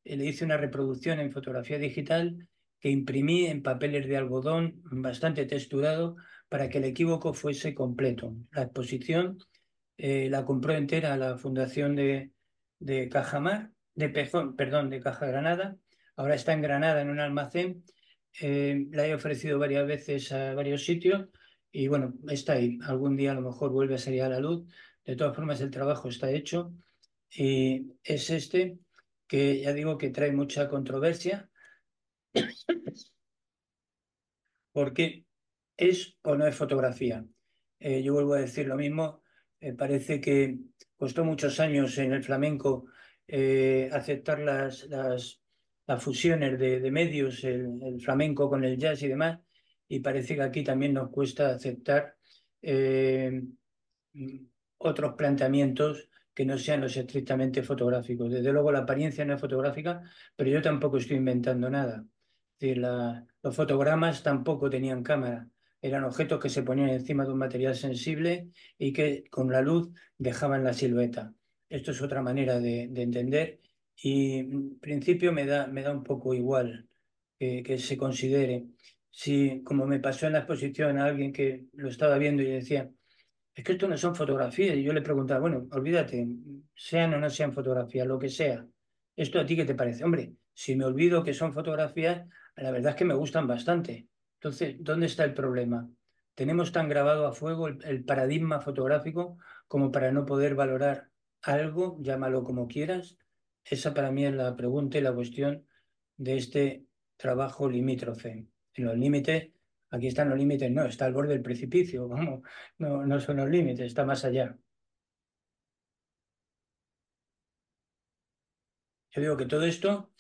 le hice una reproducción en fotografía digital que imprimí en papeles de algodón bastante texturado para que el equívoco fuese completo. La exposición la compró entera la Fundación de Cajamar, perdón, de Caja Granada. Ahora está en Granada en un almacén. La he ofrecido varias veces a varios sitios y bueno, está ahí. Algún día a lo mejor vuelve a salir a la luz. De todas formas, el trabajo está hecho y es este que ya digo que trae mucha controversia porque es o no es fotografía. Yo vuelvo a decir lo mismo, parece que costó muchos años en el flamenco aceptar las fusiones de medios, el flamenco con el jazz y demás, y parece que aquí también nos cuesta aceptar eh, otros planteamientos que no sean los estrictamente fotográficos. Desde luego la apariencia no es fotográfica, pero yo tampoco estoy inventando nada. Es decir, los fotogramas tampoco tenían cámara. Eran objetos que se ponían encima de un material sensible y que con la luz dejaban la silueta. Esto es otra manera de entender y en principio me da un poco igual que se considere. Si, como me pasó en la exposición a alguien que lo estaba viendo y decía, es que esto no son fotografías. Y yo le preguntaba, bueno, olvídate, sean o no sean fotografías, lo que sea. ¿Esto a ti qué te parece? Hombre, si me olvido que son fotografías, la verdad es que me gustan bastante. Entonces, ¿dónde está el problema? ¿Tenemos tan grabado a fuego el paradigma fotográfico como para no poder valorar algo, llámalo como quieras? Esa para mí es la pregunta y la cuestión de este trabajo limítrofe. En los límites, aquí están los límites, no, está al borde del precipicio, vamos. No son los límites, está más allá. Yo digo que todo esto,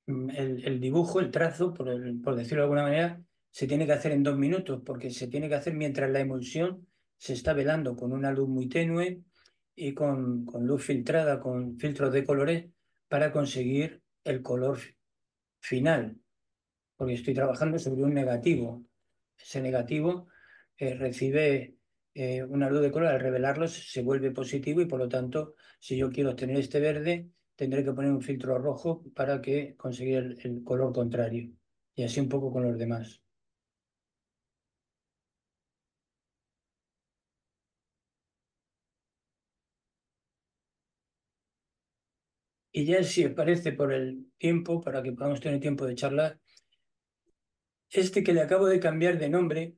el dibujo, el trazo, por decirlo de alguna manera, se tiene que hacer en 2 minutos, porque se tiene que hacer mientras la emulsión se está velando con una luz muy tenue y con luz filtrada, con filtros de colores, para conseguir el color final, porque estoy trabajando sobre un negativo. Ese negativo recibe una luz de color, al revelarlo se vuelve positivo y por lo tanto, si yo quiero obtener este verde, tendré que poner un filtro rojo para que conseguir el color contrario. Y así un poco con los demás. Y ya si os parece por el tiempo, para que podamos tener tiempo de charlar, este que le acabo de cambiar de nombre,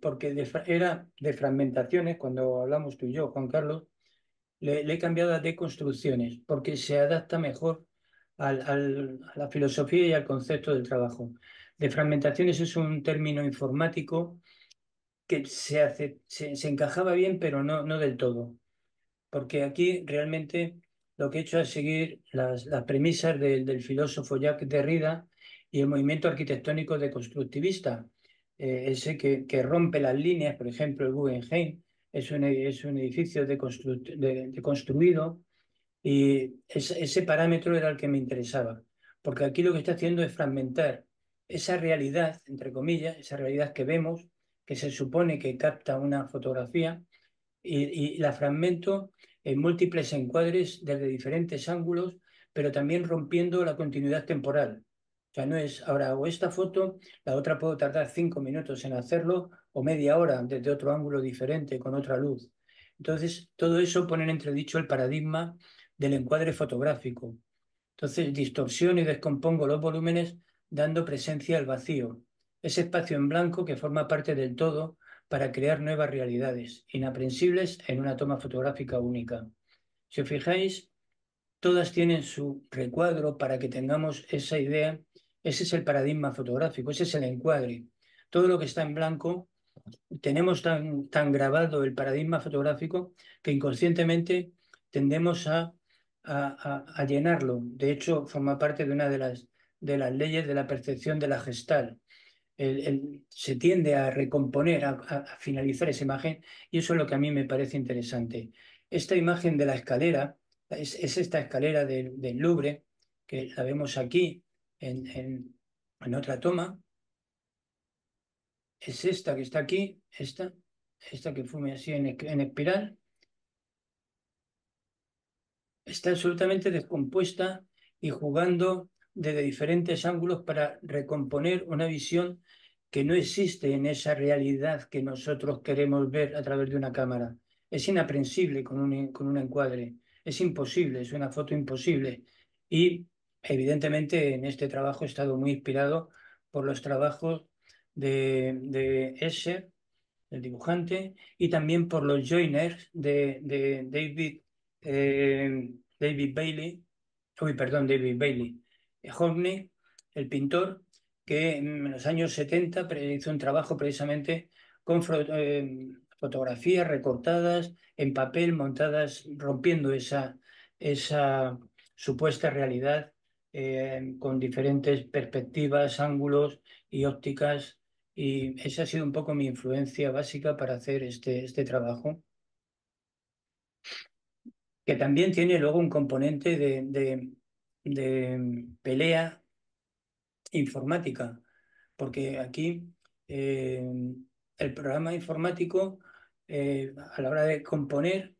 porque era de fragmentaciones, cuando hablamos tú y yo, Juan Carlos, le he cambiado a deconstrucciones porque se adapta mejor a la filosofía y al concepto del trabajo. De fragmentaciones es un término informático que se encajaba bien, pero no del todo, porque aquí realmente lo que he hecho es seguir las premisas del filósofo Jacques Derrida y el movimiento arquitectónico deconstructivista, ese que rompe las líneas. Por ejemplo, el Guggenheim es un edificio deconstruido, y ese parámetro era el que me interesaba, porque aquí lo que está haciendo es fragmentar esa realidad, entre comillas, esa realidad que vemos, que se supone que capta una fotografía, y la fragmento en múltiples encuadres desde diferentes ángulos, pero también rompiendo la continuidad temporal. O sea, no es ahora hago esta foto, la otra puedo tardar 5 minutos en hacerlo o media hora desde otro ángulo diferente, con otra luz. Entonces, todo eso pone en entredicho el paradigma del encuadre fotográfico. Entonces, distorsiono y descompongo los volúmenes dando presencia al vacío, ese espacio en blanco que forma parte del todo para crear nuevas realidades, inaprensibles en una toma fotográfica única. Si os fijáis, todas tienen su recuadro para que tengamos esa idea. Ese es el paradigma fotográfico, ese es el encuadre. Todo lo que está en blanco, tenemos tan grabado el paradigma fotográfico que inconscientemente tendemos a llenarlo. De hecho, forma parte de una de las leyes de la percepción de la Gestalt. Se tiende a recomponer, a finalizar esa imagen, y eso es lo que a mí me parece interesante. Esta imagen de la escalera es esta escalera del Louvre, que la vemos aquí en otra toma. Es esta que está aquí, esta que fume así en espiral. Está absolutamente descompuesta y jugando desde diferentes ángulos para recomponer una visión que no existe en esa realidad que nosotros queremos ver a través de una cámara. Es inaprensible con un encuadre, es imposible, es una foto imposible. Y evidentemente en este trabajo he estado muy inspirado por los trabajos de Escher, el dibujante, y también por los joiners de David Bailey, uy, perdón, David Bailey, Hockney, el pintor, que en los años 70 hizo un trabajo precisamente con fotografías recortadas en papel, montadas, rompiendo esa supuesta realidad, con diferentes perspectivas, ángulos y ópticas, y esa ha sido un poco mi influencia básica para hacer este trabajo, que también tiene luego un componente de pelea informática, porque aquí eh, el programa informático, a la hora de componer,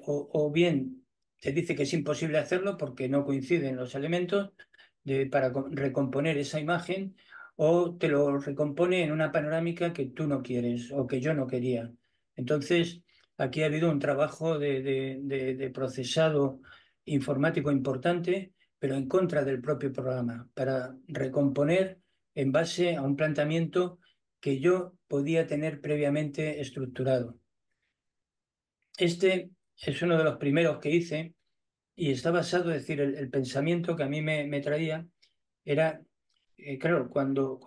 o bien te dice que es imposible hacerlo porque no coinciden los elementos para recomponer esa imagen, o te lo recompone en una panorámica que tú no quieres o que yo no quería. Entonces, aquí ha habido un trabajo de procesado informático importante, pero en contra del propio programa, para recomponer en base a un planteamiento que yo podía tener previamente estructurado. Este es uno de los primeros que hice, y está basado, es decir, el pensamiento que a mí me traía era, claro, cuando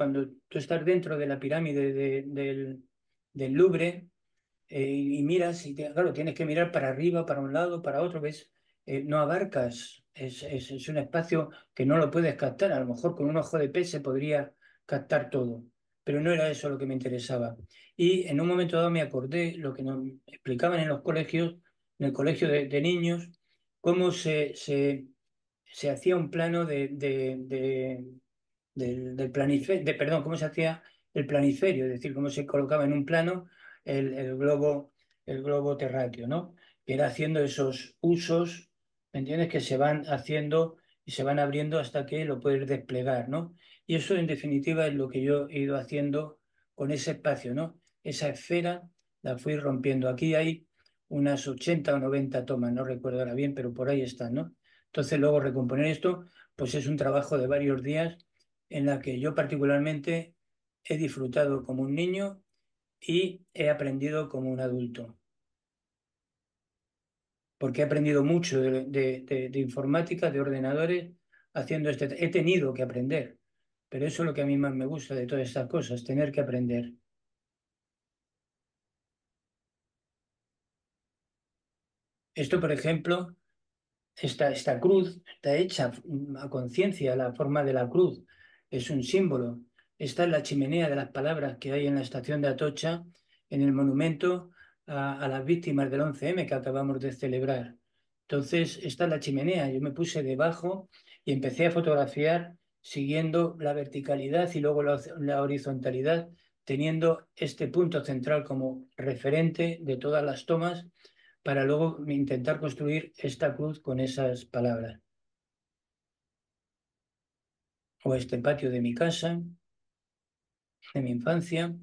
tú estás dentro de la pirámide del Louvre, y miras, y claro, tienes que mirar para arriba, para un lado, para otro, ¿ves? No abarcas, es un espacio que no lo puedes captar. A lo mejor con un ojo de pez se podría captar todo, pero no era eso lo que me interesaba. Y en un momento dado me acordé lo que nos explicaban en los colegios, en el colegio de niños, cómo se hacía un plano del planiferio, perdón, cómo se hacía el planiferio, es decir, cómo se colocaba en un plano el globo terráqueo, ¿no? Que era haciendo esos usos, ¿me entiendes? Que se van haciendo y se van abriendo hasta que lo puedes desplegar, ¿no? Y eso, en definitiva, es lo que yo he ido haciendo con ese espacio, ¿no? Esa esfera la fui rompiendo. Aquí hay unas 80 o 90 tomas, no recuerdo ahora bien, pero por ahí están, ¿no? Entonces, luego recomponer esto, pues es un trabajo de varios días en la que yo particularmente he disfrutado como un niño y he aprendido como un adulto, porque he aprendido mucho de informática, de ordenadores, haciendo He tenido que aprender, pero eso es lo que a mí más me gusta de todas estas cosas, tener que aprender. Esto, por ejemplo, esta cruz está hecha a conciencia, la forma de la cruz es un símbolo. Esta es la chimenea de las palabras que hay en la estación de Atocha, en el monumento a las víctimas del 11M que acabamos de celebrar. Entonces, esta es la chimenea. Yo me puse debajo y empecé a fotografiar siguiendo la verticalidad y luego la horizontalidad, teniendo este punto central como referente de todas las tomas para luego intentar construir esta cruz con esas palabras. O este patio de mi casa, de mi infancia,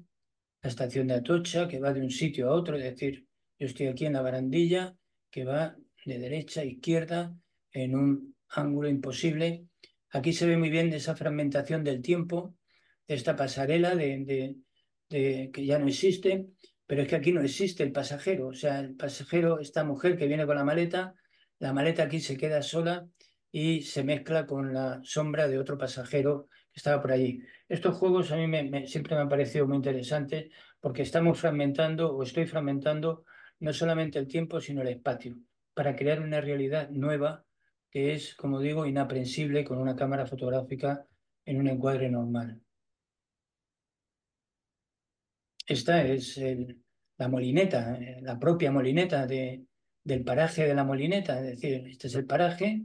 la estación de Atocha, que va de un sitio a otro, es decir, yo estoy aquí en la barandilla, que va de derecha a izquierda en un ángulo imposible. Aquí se ve muy bien de esa fragmentación del tiempo, de esta pasarela que ya no existe, pero es que aquí no existe el pasajero, o sea, el pasajero, esta mujer que viene con la maleta aquí se queda sola y se mezcla con la sombra de otro pasajero que estaba por allí. Estos juegos a mí siempre me han parecido muy interesantes porque estamos fragmentando o estoy fragmentando no solamente el tiempo, sino el espacio, para crear una realidad nueva que es, como digo, inaprensible con una cámara fotográfica en un encuadre normal. Esta es la molineta, la propia molineta del paraje de la molineta, es decir, este es el paraje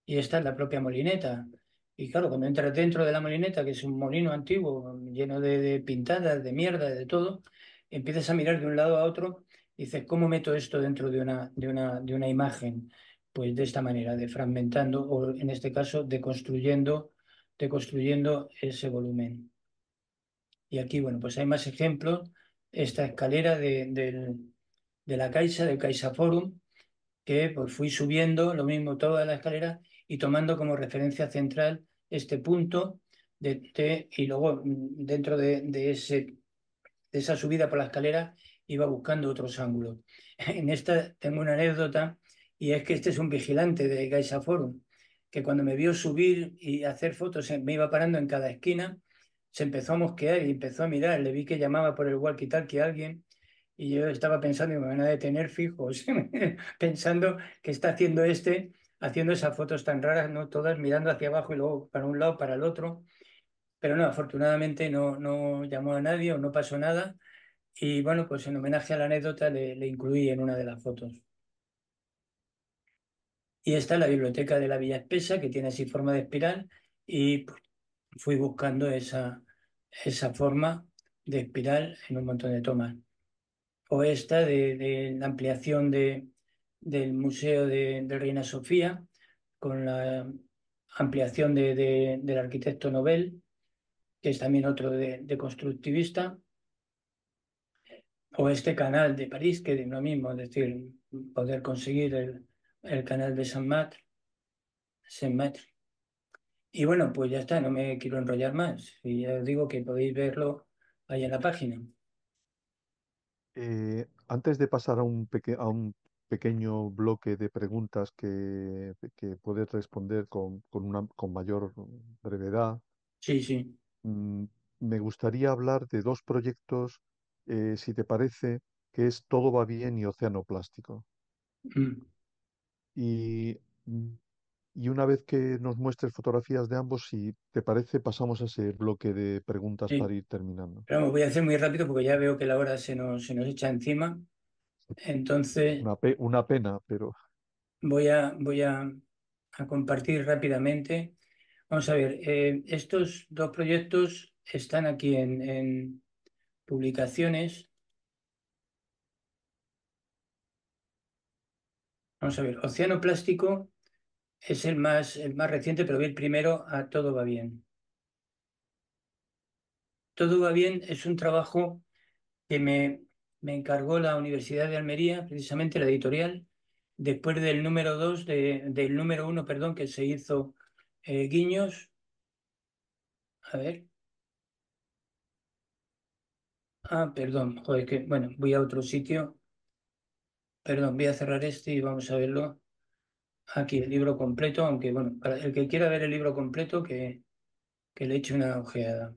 y esta es la propia molineta. Y claro, cuando entras dentro de la molineta, que es un molino antiguo, lleno de pintadas, de mierda, de todo, empiezas a mirar de un lado a otro y dices, ¿cómo meto esto dentro de una imagen? Pues de esta manera, de fragmentando, o en este caso, de construyendo ese volumen. Y aquí, bueno, pues hay más ejemplos. Esta escalera de la Caixa, del Caixa Forum, que pues fui subiendo lo mismo toda la escalera y tomando como referencia central este punto y luego dentro de esa subida por la escalera iba buscando otros ángulos. En esta tengo una anécdota y es que este es un vigilante de Geisha Forum que cuando me vio subir y hacer fotos me iba parando en cada esquina, se empezó a mosquear y empezó a mirar, le vi que llamaba por el walkie-talkie a alguien y yo estaba pensando que me van a detener fijos, pensando que está haciendo haciendo esas fotos tan raras, ¿no? Todas mirando hacia abajo y luego para un lado, para el otro. Pero no, afortunadamente no llamó a nadie o no pasó nada. Y bueno, pues en homenaje a la anécdota le incluí en una de las fotos. Y esta es la biblioteca de la Villa Espesa, que tiene así forma de espiral, y pues, fui buscando esa forma de espiral en un montón de tomas. O esta de la ampliación del Museo de Reina Sofía, con la ampliación del arquitecto Nobel, que es también otro de constructivista, o este canal de París, que es lo mismo, es decir, poder conseguir el canal de Saint-Martin. Y bueno, pues ya está, no me quiero enrollar más. Y ya os digo que podéis verlo ahí en la página. Antes de pasar a un pequeño bloque de preguntas que puedes responder con mayor brevedad, Sí, sí. mm, me gustaría hablar de dos proyectos, si te parece, que es Todo va bien y Océano Plástico. Mm, Y, mm, y una vez que nos muestres fotografías de ambos, si te parece, pasamos a ese bloque de preguntas sí. para ir terminando. Pero vamos, voy a hacer muy rápido porque ya veo que la hora se nos echa encima. Entonces Una pena, pero voy a compartir rápidamente. Vamos a ver, estos dos proyectos están aquí en publicaciones. Vamos a ver, Océano Plástico es el más reciente, pero voy el primero a Todo va bien. Todo va bien es un trabajo que me encargó la Universidad de Almería, precisamente la editorial, después del número 2 del número uno, perdón, que se hizo Guiños. A ver. Perdón, joder, bueno, voy a otro sitio. Perdón, voy a cerrar este y vamos a verlo. Aquí el libro completo, aunque bueno, para el que quiera ver el libro completo, que le eche una ojeada.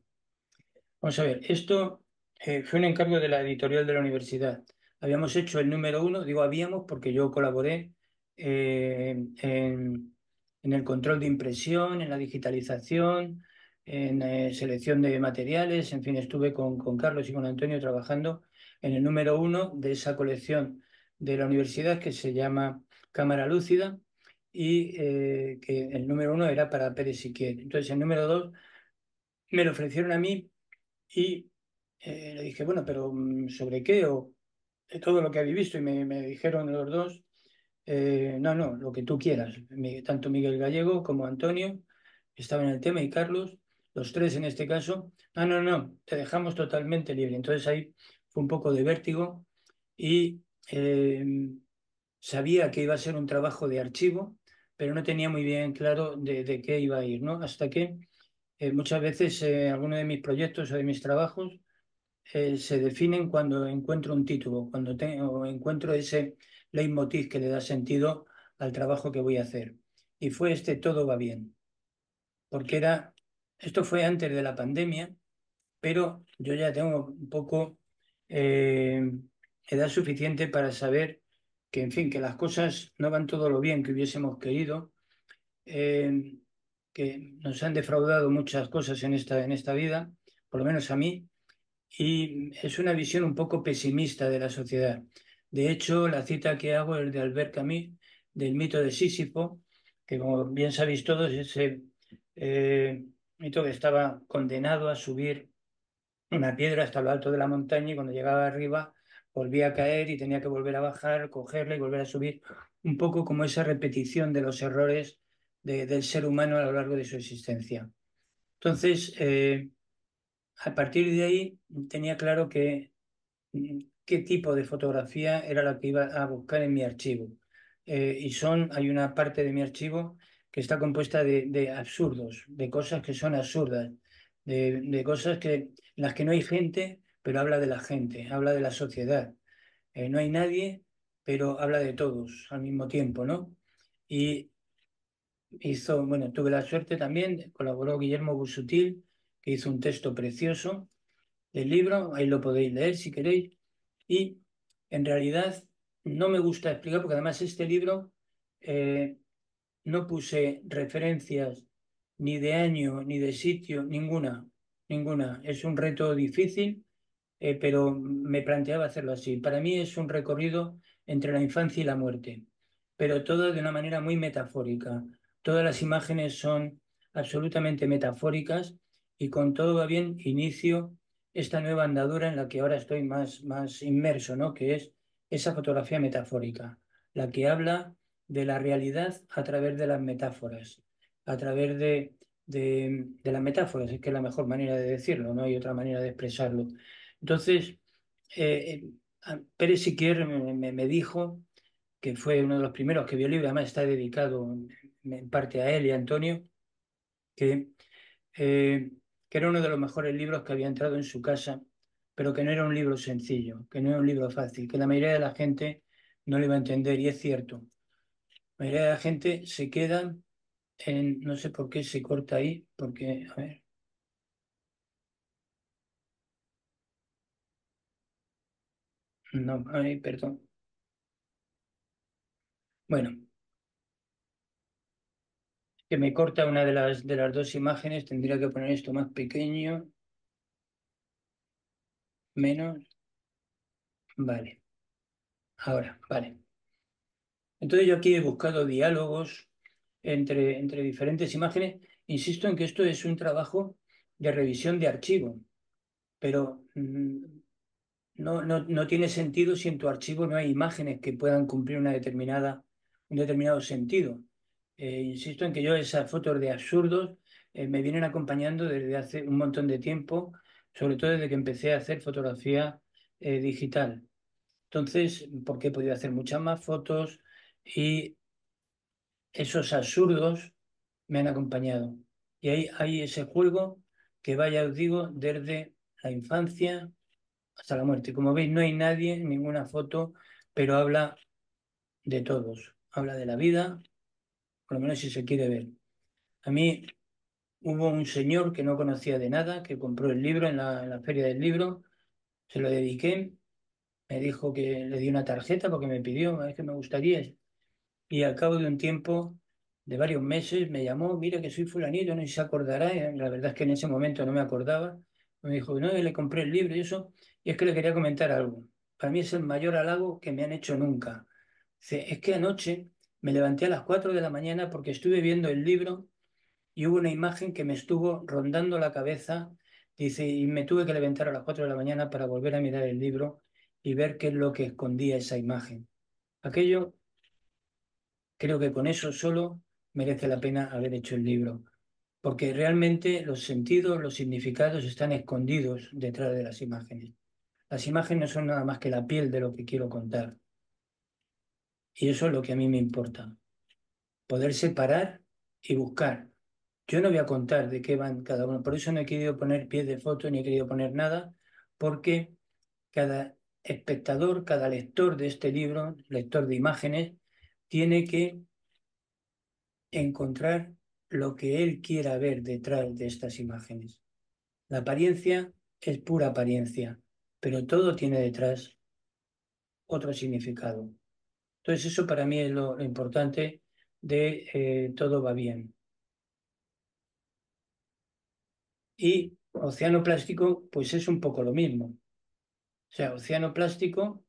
Vamos a ver, esto fue un encargo de la editorial de la universidad. Habíamos hecho el número uno, digo habíamos porque yo colaboré en el control de impresión, en la digitalización, en selección de materiales. En fin, estuve con Carlos y con Antonio trabajando en el número uno de esa colección de la universidad que se llama Cámara Lúcida y que el número uno era para Pérez Siquier. Entonces, el número dos me lo ofrecieron a mí y le dije, bueno, pero ¿sobre qué? O de todo lo que habéis visto. Y me dijeron los dos, no, no, lo que tú quieras. Tanto Miguel Gallego como Antonio estaban en el tema y Carlos, los tres en este caso, no, no, no, te dejamos totalmente libre. Entonces ahí fue un poco de vértigo y sabía que iba a ser un trabajo de archivo, pero no tenía muy bien claro de qué iba a ir, ¿no? Hasta que muchas veces algunos de mis proyectos o de mis trabajos se definen cuando encuentro un título, o encuentro ese leitmotiv que le da sentido al trabajo que voy a hacer. Y fue este Todo va bien, porque esto fue antes de la pandemia, pero yo ya tengo un poco eh, edad suficiente para saber que, en fin, que las cosas no van todo lo bien que hubiésemos querido, eh, que nos han defraudado muchas cosas en esta vida, por lo menos a mí, y es una visión un poco pesimista de la sociedad. De hecho, la cita que hago es de Albert Camus, del mito de Sísifo, que como bien sabéis todos, ese mito que estaba condenado a subir una piedra hasta lo alto de la montaña y cuando llegaba arriba volvía a caer y tenía que volver a bajar, cogerla y volver a subir, un poco como esa repetición de los errores del ser humano a lo largo de su existencia. Entonces, a partir de ahí tenía claro que qué tipo de fotografía era la que iba a buscar en mi archivo. Hay una parte de mi archivo que está compuesta de absurdos, de cosas que son absurdas, de cosas en las que no hay gente, pero habla de la gente, habla de la sociedad. No hay nadie, pero habla de todos al mismo tiempo, ¿no? Y bueno, tuve la suerte también, colaboró Guillermo Busutil, que hizo un texto precioso del libro, ahí lo podéis leer si queréis. Y en realidad no me gusta explicar, porque además este libro eh, no puse referencias ni de año, ni de sitio, ninguna, ninguna. Es un reto difícil, pero me planteaba hacerlo así. Para mí es un recorrido entre la infancia y la muerte, pero todo de una manera muy metafórica. Todas las imágenes son absolutamente metafóricas y con todo va bien inicio esta nueva andadura en la que ahora estoy más inmerso, ¿no? Que es esa fotografía metafórica, la que habla de la realidad a través de las metáforas, a través de las metáforas, es que es la mejor manera de decirlo, no hay otra manera de expresarlo. Entonces, Pérez Siquier me dijo, que fue uno de los primeros que vio el libro, además está dedicado en parte a él y a Antonio, que, eh, que era uno de los mejores libros que había entrado en su casa, pero que no era un libro sencillo, que no era un libro fácil, que la mayoría de la gente no lo iba a entender, y es cierto. La mayoría de la gente se queda no sé por qué se corta ahí, porque, a ver, no, ay, perdón. Bueno, que me corta una de las dos imágenes, tendría que poner esto más pequeño, menos, vale, ahora, vale. Entonces yo aquí he buscado diálogos entre diferentes imágenes. Insisto en que esto es un trabajo de revisión de archivo, pero no tiene sentido si en tu archivo no hay imágenes que puedan cumplir un determinado sentido. Insisto en que yo esas fotos de absurdos me vienen acompañando desde hace un montón de tiempo, sobre todo desde que empecé a hacer fotografía digital. Entonces, porque he podido hacer muchas más fotos y esos absurdos me han acompañado. Y ahí hay ese juego que vaya, os digo, desde la infancia hasta la muerte. Como veis, no hay nadie en ninguna foto, pero habla de todos. Habla de la vida, por lo menos si se quiere ver. A mí hubo un señor que no conocía de nada, que compró el libro en la feria del libro, se lo dediqué, me dijo que le di una tarjeta porque me pidió, es que me gustaría. y al cabo de un tiempo, de varios meses, me llamó, mira que soy fulanito, no sé si se acordará, la verdad es que en ese momento no me acordaba, me dijo, no, le compré el libro y eso, y es que le quería comentar algo. Para mí es el mayor halago que me han hecho nunca. Dice, es que anoche me levanté a las 4 de la mañana porque estuve viendo el libro y hubo una imagen que me estuvo rondando la cabeza, dice, y me tuve que levantar a las 4 de la mañana para volver a mirar el libro y ver qué es lo que escondía esa imagen. Aquello, creo que con eso solo merece la pena haber hecho el libro, porque realmente los sentidos, los significados están escondidos detrás de las imágenes. Las imágenes no son nada más que la piel de lo que quiero contar, y eso es lo que a mí me importa, poder separar y buscar. Yo no voy a contar de qué van cada uno, por eso no he querido poner pies de foto ni he querido poner nada, porque cada espectador, cada lector de este libro, lector de imágenes, tiene que encontrar lo que él quiera ver detrás de estas imágenes. La apariencia es pura apariencia, pero todo tiene detrás otro significado. Entonces eso para mí es lo importante de Todo va bien. Y Océano Plástico, pues es un poco lo mismo. O sea, Océano Plástico,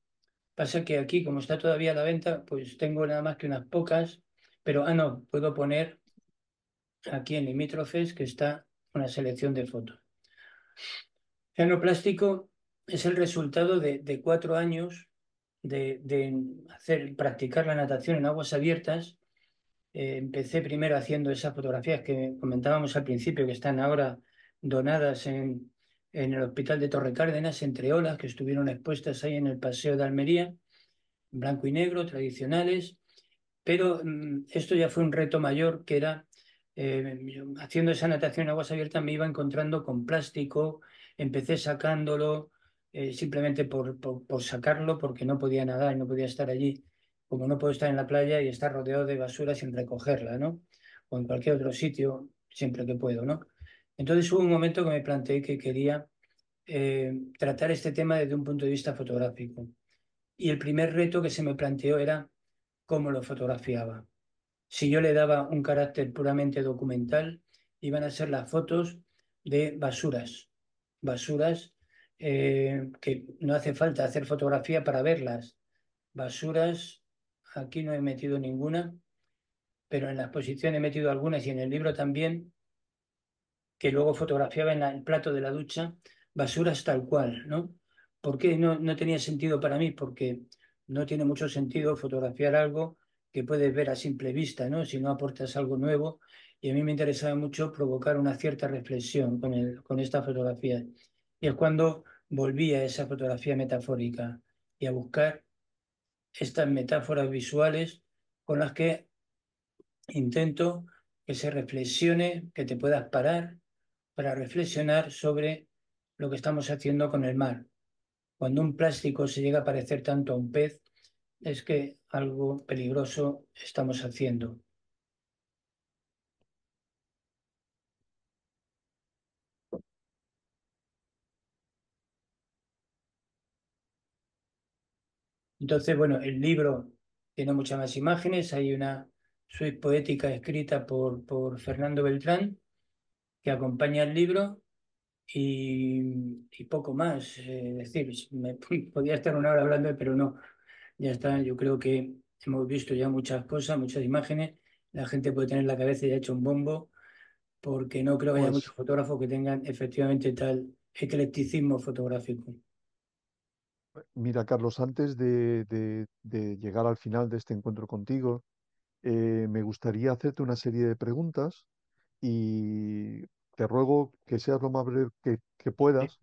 pasa que aquí, como está todavía a la venta, pues tengo nada más que unas pocas, pero, no, puedo poner aquí en limítrofes que está una selección de fotos. Océano Plástico es el resultado de 4 años de practicar la natación en aguas abiertas. Empecé primero haciendo esas fotografías que comentábamos al principio, que están ahora donadas en el Hospital de Torre Cárdenas, entre olas, que estuvieron expuestas ahí en el Paseo de Almería, en blanco y negro, tradicionales. Pero esto ya fue un reto mayor, que era, yo, haciendo esa natación en aguas abiertas, me iba encontrando con plástico, empecé sacándolo simplemente por sacarlo, porque no podía nadar y no podía estar allí, como no puedo estar en la playa y estar rodeado de basura sin recogerla, ¿no? O en cualquier otro sitio, siempre que puedo, ¿no? Entonces hubo un momento que me planteé que quería tratar este tema desde un punto de vista fotográfico. Y el primer reto que se me planteó era cómo lo fotografiaba. Si yo le daba un carácter puramente documental, iban a ser las fotos de basuras. Basuras que no hace falta hacer fotografía para verlas. Basuras, aquí no he metido ninguna, pero en la exposición he metido algunas y en el libro también, que luego fotografiaba en el plato de la ducha, basuras tal cual, ¿no? ¿Por qué no tenía sentido para mí? Porque no tiene mucho sentido fotografiar algo que puedes ver a simple vista, ¿no? Si no aportas algo nuevo. Y a mí me interesaba mucho provocar una cierta reflexión con esta fotografía. Y es cuando volví a esa fotografía metafórica y a buscar estas metáforas visuales con las que intento que se reflexione, que te puedas parar para reflexionar sobre lo que estamos haciendo con el mar. Cuando un plástico se llega a parecer tanto a un pez, es que algo peligroso estamos haciendo. Entonces, bueno, el libro tiene muchas más imágenes. Hay una suite poética escrita por Fernando Beltrán que acompaña el libro y poco más. Es decir, podía estar una hora hablando, pero no. Ya está, yo creo que hemos visto ya muchas cosas, muchas imágenes. La gente puede tener la cabeza ya hecha un bombo, porque no creo que haya muchos Pues fotógrafos que tengan efectivamente tal eclecticismo fotográfico. mira, Carlos, antes de llegar al final de este encuentro contigo, me gustaría hacerte una serie de preguntas y te ruego que seas lo más breve que puedas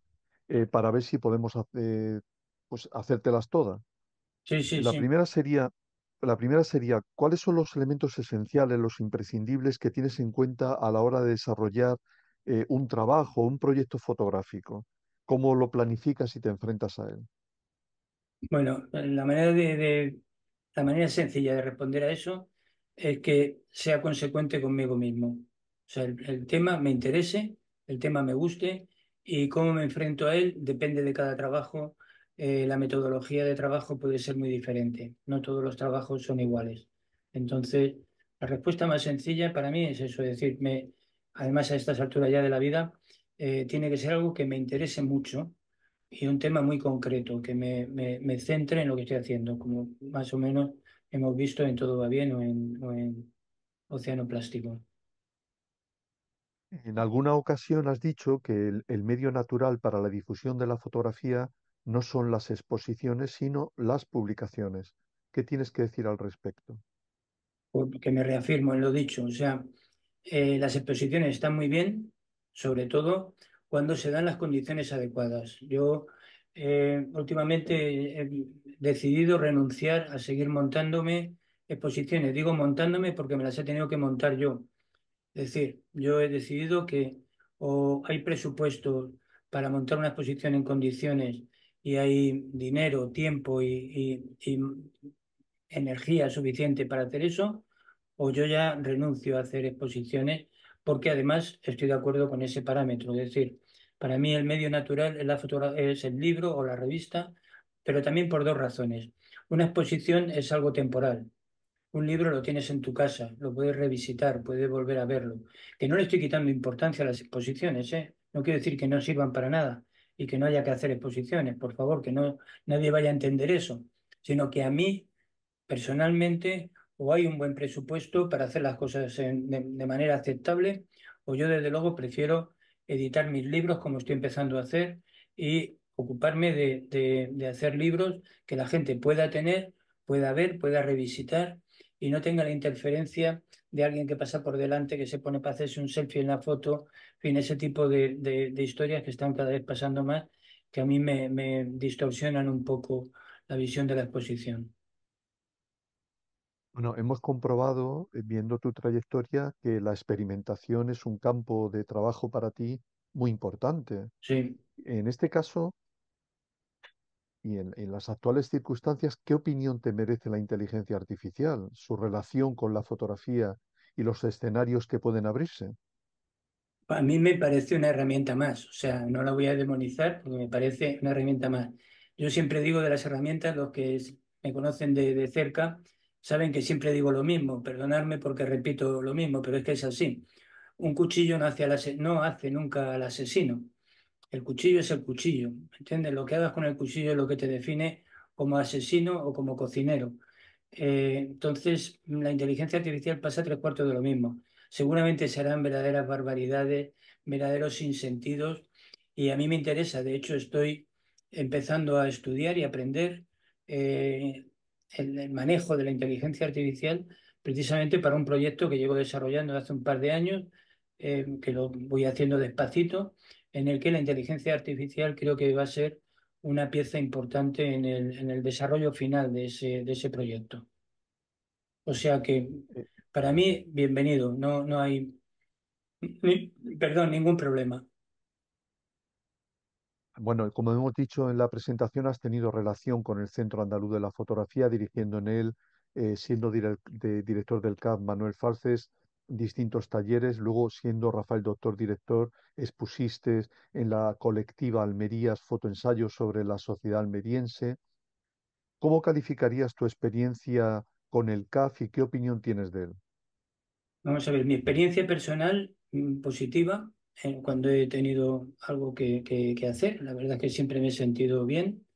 para ver si podemos pues, hacértelas todas. Sí, sí, La sí. primera sería, la primera sería, ¿cuáles son los elementos esenciales, los imprescindibles que tienes en cuenta a la hora de desarrollar un trabajo, un proyecto fotográfico? ¿Cómo lo planificas y te enfrentas a él? Bueno, la manera sencilla de responder a eso es que sea consecuente conmigo mismo. O sea, el tema me interese, el tema me guste y cómo me enfrento a él depende de cada trabajo. La metodología de trabajo puede ser muy diferente. No todos los trabajos son iguales. Entonces, la respuesta más sencilla para mí es eso, es decir, además a estas alturas ya de la vida, tiene que ser algo que me interese mucho y un tema muy concreto, que me centre en lo que estoy haciendo, como más o menos hemos visto en Todo va bien o en Océano Plástico. En alguna ocasión has dicho que el medio natural para la difusión de la fotografía no son las exposiciones, sino las publicaciones. ¿Qué tienes que decir al respecto? Porque me reafirmo en lo dicho. O sea, las exposiciones están muy bien, sobre todo cuando se dan las condiciones adecuadas. Yo últimamente he decidido renunciar a seguir montándome exposiciones. Digo montándome porque me las he tenido que montar yo. Es decir, yo he decidido que o hay presupuesto para montar una exposición en condiciones y hay dinero, tiempo y energía suficiente para hacer eso, o yo ya renuncio a hacer exposiciones porque además estoy de acuerdo con ese parámetro. Es decir, para mí el medio natural es es el libro o la revista, pero también por dos razones. Una exposición es algo temporal. Un libro lo tienes en tu casa, lo puedes revisitar, puedes volver a verlo. Que no le estoy quitando importancia a las exposiciones, ¿eh? No quiero decir que no sirvan para nada y que no haya que hacer exposiciones, por favor, que no nadie vaya a entender eso, sino que a mí personalmente, o hay un buen presupuesto para hacer las cosas de manera aceptable, o yo desde luego prefiero editar mis libros como estoy empezando a hacer y ocuparme de hacer libros que la gente pueda tener, pueda ver, pueda revisitar y no tenga la interferencia de alguien que pasa por delante, que se pone para hacerse un selfie en la foto, en fin, ese tipo de historias que están cada vez pasando más, que a mí me distorsionan un poco la visión de la exposición. Bueno, hemos comprobado, viendo tu trayectoria, que la experimentación es un campo de trabajo para ti muy importante. Sí. En este caso, y en las actuales circunstancias, ¿qué opinión te merece la inteligencia artificial, su relación con la fotografía y los escenarios que pueden abrirse? A mí me parece una herramienta más, o sea, no la voy a demonizar porque me parece una herramienta más. Yo siempre digo de las herramientas, los que me conocen de cerca saben que siempre digo lo mismo, perdonadme porque repito lo mismo, pero es que es así. Un cuchillo no hace nunca al asesino. El cuchillo es el cuchillo, ¿entiendes? Lo que hagas con el cuchillo es lo que te define como asesino o como cocinero. Entonces, la inteligencia artificial pasa tres cuartos de lo mismo. Seguramente serán verdaderas barbaridades, verdaderos sinsentidos, y a mí me interesa. De hecho, estoy empezando a estudiar y aprender el manejo de la inteligencia artificial precisamente para un proyecto que llevo desarrollando hace un par de años, que lo voy haciendo despacito, en el que la inteligencia artificial creo que va a ser una pieza importante en el desarrollo final de ese proyecto. O sea que Eh, para mí, bienvenido, no hay, perdón, ningún problema. Bueno, como hemos dicho en la presentación, has tenido relación con el Centro Andaluz de la Fotografía, dirigiendo en él, siendo director del CAF Manuel Falces, distintos talleres, luego siendo Rafael Doctor director, expusiste en la colectiva Almerías fotoensayos sobre la sociedad almeriense. ¿Cómo calificarías tu experiencia con el CAF y qué opinión tienes de él? Vamos a ver, mi experiencia personal positiva cuando he tenido algo que hacer. La verdad es que siempre me he sentido bien.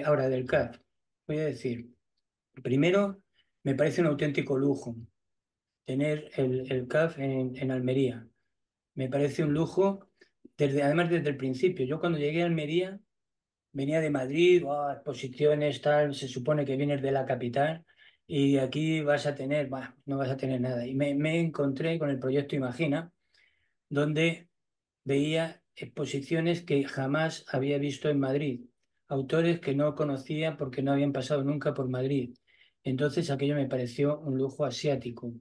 Ahora, del CAF, voy a decir, primero, me parece un auténtico lujo tener el CAF en Almería. Me parece un lujo, además desde el principio. Yo cuando llegué a Almería venía de Madrid, exposiciones, tal, se supone que vienes de la capital y aquí vas a tener, no vas a tener nada. Y me encontré con el proyecto Imagina, donde veía exposiciones que jamás había visto en Madrid, autores que no conocía porque no habían pasado nunca por Madrid. Entonces aquello me pareció un lujo asiático.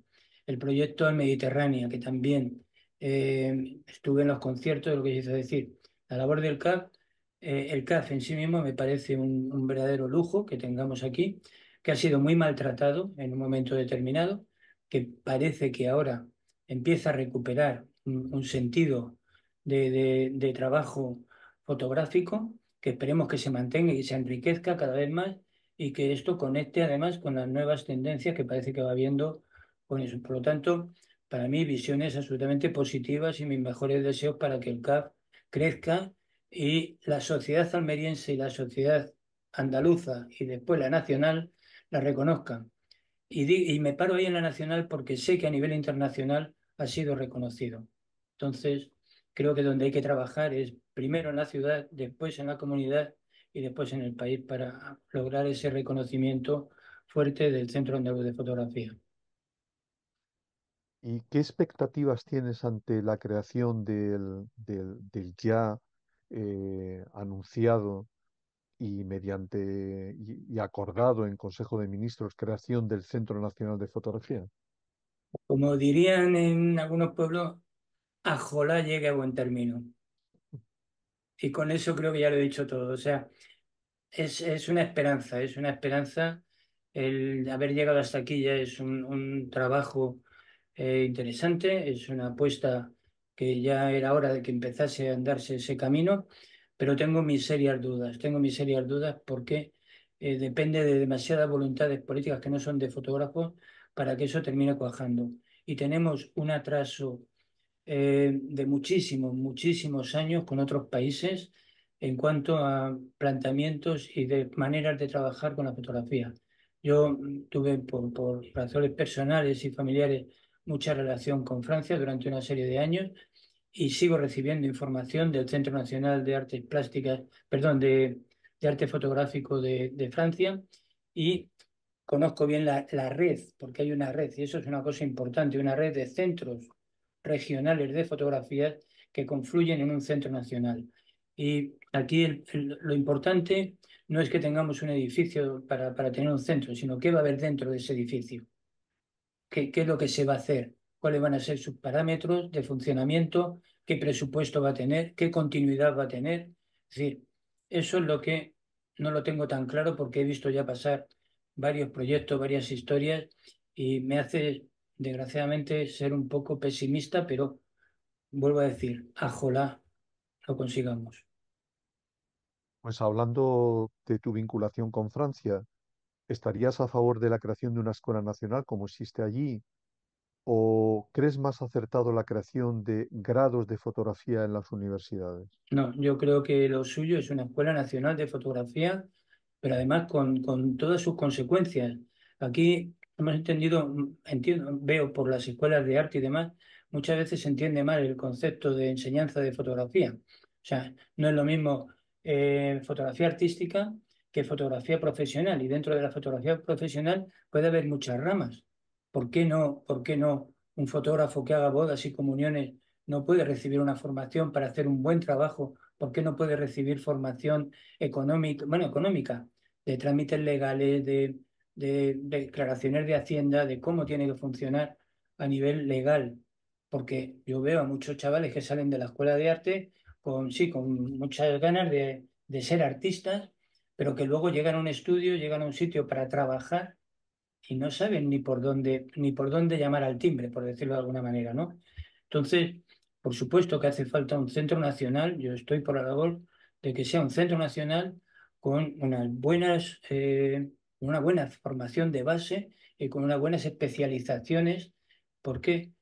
El proyecto al Mediterránea, que también estuve en los conciertos, lo que hizo decir, la labor del CAF, el CAF en sí mismo me parece un verdadero lujo que tengamos aquí, que ha sido muy maltratado en un momento determinado, que parece que ahora empieza a recuperar un sentido de trabajo fotográfico que esperemos que se mantenga y se enriquezca cada vez más y que esto conecte además con las nuevas tendencias que parece que va habiendo con eso. Por lo tanto, para mí, visiones absolutamente positivas y mis mejores deseos para que el CAF crezca y la sociedad almeriense y la sociedad andaluza y después la nacional la reconozcan. Y me paro ahí en la nacional porque sé que a nivel internacional ha sido reconocido. Entonces, creo que donde hay que trabajar es primero en la ciudad, después en la comunidad y después en el país para lograr ese reconocimiento fuerte del Centro Andaluz de Fotografía. ¿Y qué expectativas tienes ante la creación del ya anunciado y y acordado en Consejo de Ministros creación del Centro Nacional de Fotografía? Como dirían en algunos pueblos, ajolá llegue a buen término. Y con eso creo que ya lo he dicho todo. O sea, es una esperanza. El haber llegado hasta aquí ya es un trabajo interesante, es una apuesta que ya era hora de que empezase a andarse ese camino, pero tengo mis serias dudas porque depende de demasiadas voluntades políticas que no son de fotógrafos para que eso termine cuajando. Y tenemos un atraso de muchísimos, muchísimos años con otros países en cuanto a planteamientos y de maneras de trabajar con la fotografía. Yo tuve por razones personales y familiares mucha relación con Francia durante una serie de años y sigo recibiendo información del Centro Nacional de Artes Plásticas, perdón, de Arte Fotográfico de Francia y conozco bien la red, porque hay una red, y eso es una cosa importante, una red de centros regionales de fotografías que confluyen en un centro nacional. Y aquí lo importante no es que tengamos un edificio para tener un centro, sino qué va a haber dentro de ese edificio, qué es lo que se va a hacer, cuáles van a ser sus parámetros de funcionamiento, qué presupuesto va a tener, qué continuidad va a tener. Es decir, eso es lo que no lo tengo tan claro porque he visto ya pasar varios proyectos, varias historias y me hace, desgraciadamente, ser un poco pesimista, pero vuelvo a decir, ojalá lo consigamos. Pues hablando de tu vinculación con Francia, ¿estarías a favor de la creación de una escuela nacional como existe allí? ¿O crees más acertado la creación de grados de fotografía en las universidades? No, yo creo que lo suyo es una escuela nacional de fotografía, pero además con todas sus consecuencias. Aquí hemos entendido, entiendo, veo por las escuelas de arte y demás, muchas veces se entiende mal el concepto de enseñanza de fotografía. O sea, no es lo mismo fotografía artística que fotografía profesional. Y dentro de la fotografía profesional puede haber muchas ramas. Por qué no un fotógrafo que haga bodas y comuniones no puede recibir una formación para hacer un buen trabajo? ¿Por qué no puede recibir formación económica, bueno, económica, de trámites legales, de declaraciones de Hacienda, de cómo tiene que funcionar a nivel legal? Porque yo veo a muchos chavales que salen de la escuela de arte con, sí, con muchas ganas de ser artistas, pero que luego llegan a un estudio, llegan a un sitio para trabajar y no saben ni por dónde llamar al timbre, por decirlo de alguna manera, ¿no? Entonces, por supuesto que hace falta un centro nacional, yo estoy por la labor de que sea un centro nacional con una buena formación de base y con unas buenas especializaciones, porque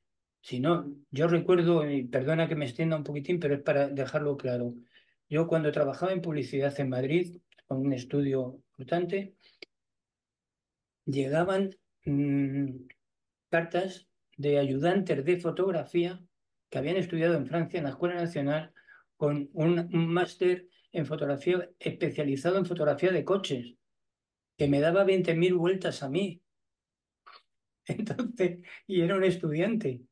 si no, yo recuerdo, y perdona que me extienda un poquitín, pero es para dejarlo claro. Yo cuando trabajaba en publicidad en Madrid, con un estudio importante, llegaban cartas de ayudantes de fotografía que habían estudiado en Francia en la Escuela Nacional con un máster en fotografía especializado en fotografía de coches, que me daba 20.000 vueltas a mí. Entonces, y era un estudiante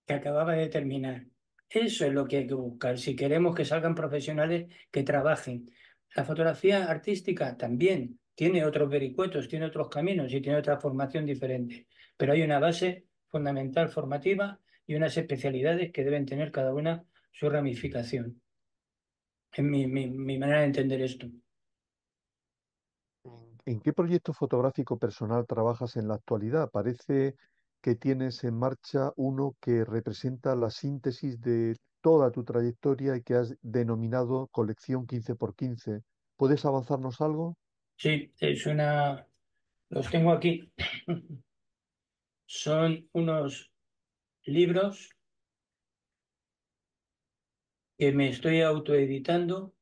que acababa de terminar. Eso es lo que hay que buscar si queremos que salgan profesionales que trabajen. La fotografía artística también tiene otros vericuetos, tiene otros caminos y tiene otra formación diferente, pero hay una base fundamental formativa y unas especialidades que deben tener cada una su ramificación. Es mi manera de entender esto. ¿En qué proyecto fotográfico personal trabajas en la actualidad? Parece que tienes en marcha uno que representa la síntesis de toda tu trayectoria y que has denominado Colección 15 por 15. ¿Puedes avanzarnos algo? Sí, los tengo aquí. Son unos libros que me estoy autoeditando.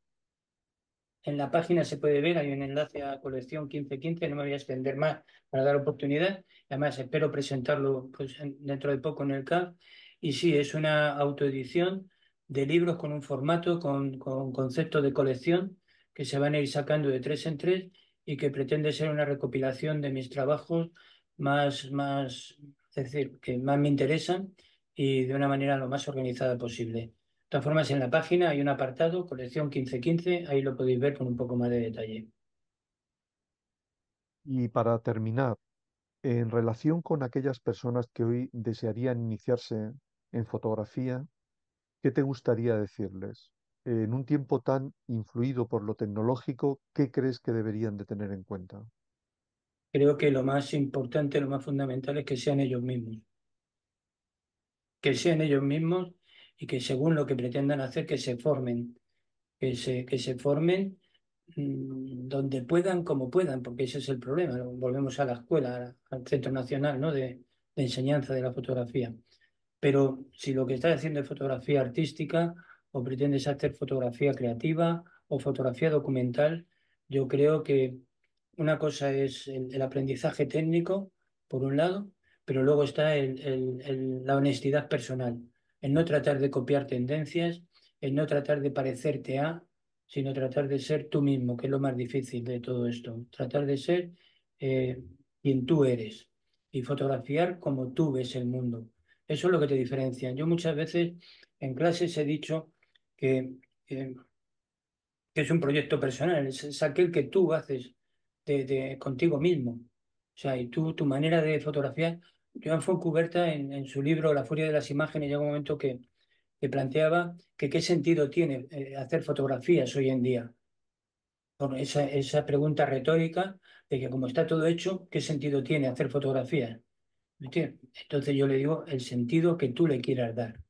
En la página se puede ver, hay un enlace a colección 1515, no me voy a extender más para dar oportunidad. Además, espero presentarlo pues, dentro de poco en el CAF. Y sí, es una autoedición de libros con un formato, con concepto de colección, que se van a ir sacando de tres en tres y que pretende ser una recopilación de mis trabajos es decir, que más me interesan y de una manera lo más organizada posible. De todas formas, en la página hay un apartado, colección 1515, ahí lo podéis ver con un poco más de detalle. Y para terminar, en relación con aquellas personas que hoy desearían iniciarse en fotografía, ¿qué te gustaría decirles? En un tiempo tan influido por lo tecnológico, ¿qué crees que deberían de tener en cuenta? Creo que lo más importante, lo más fundamental es que sean ellos mismos y que según lo que pretendan hacer, que se formen, que se formen donde puedan, como puedan, porque ese es el problema. Volvemos a la escuela, al Centro Nacional, ¿no? de Enseñanza de la Fotografía. Pero si lo que estás haciendo es fotografía artística o pretendes hacer fotografía creativa o fotografía documental, yo creo que una cosa es el aprendizaje técnico, por un lado, pero luego está la honestidad personal, el no tratar de copiar tendencias, el no tratar de parecerte a, sino tratar de ser tú mismo, que es lo más difícil de todo esto, tratar de ser eh, quien tú eres y fotografiar como tú ves el mundo. Eso es lo que te diferencia. Yo muchas veces en clases he dicho que, que- que es un proyecto personal, es aquel que tú haces contigo mismo. O sea, y tú, tu manera de fotografiar. Joan Fontcuberta en su libro La furia de las imágenes llega un momento que planteaba que qué sentido tiene hacer fotografías hoy en día. Por esa pregunta retórica de que como está todo hecho, ¿qué sentido tiene hacer fotografías? ¿Me entiendes? Entonces yo le digo el sentido que tú le quieras dar,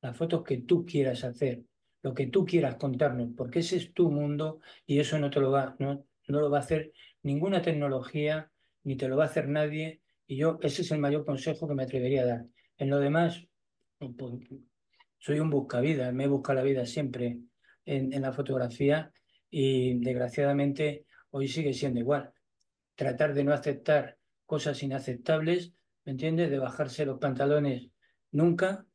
las fotos que tú quieras hacer, lo que tú quieras contarnos, porque ese es tu mundo y eso no lo va a hacer ninguna tecnología, ni te lo va a hacer nadie. Y yo, ese es el mayor consejo que me atrevería a dar. En lo demás, pues, soy un buscavidas, me he buscado la vida siempre en la fotografía y desgraciadamente hoy sigue siendo igual. Tratar de no aceptar cosas inaceptables, ¿me entiendes? De bajarse los pantalones nunca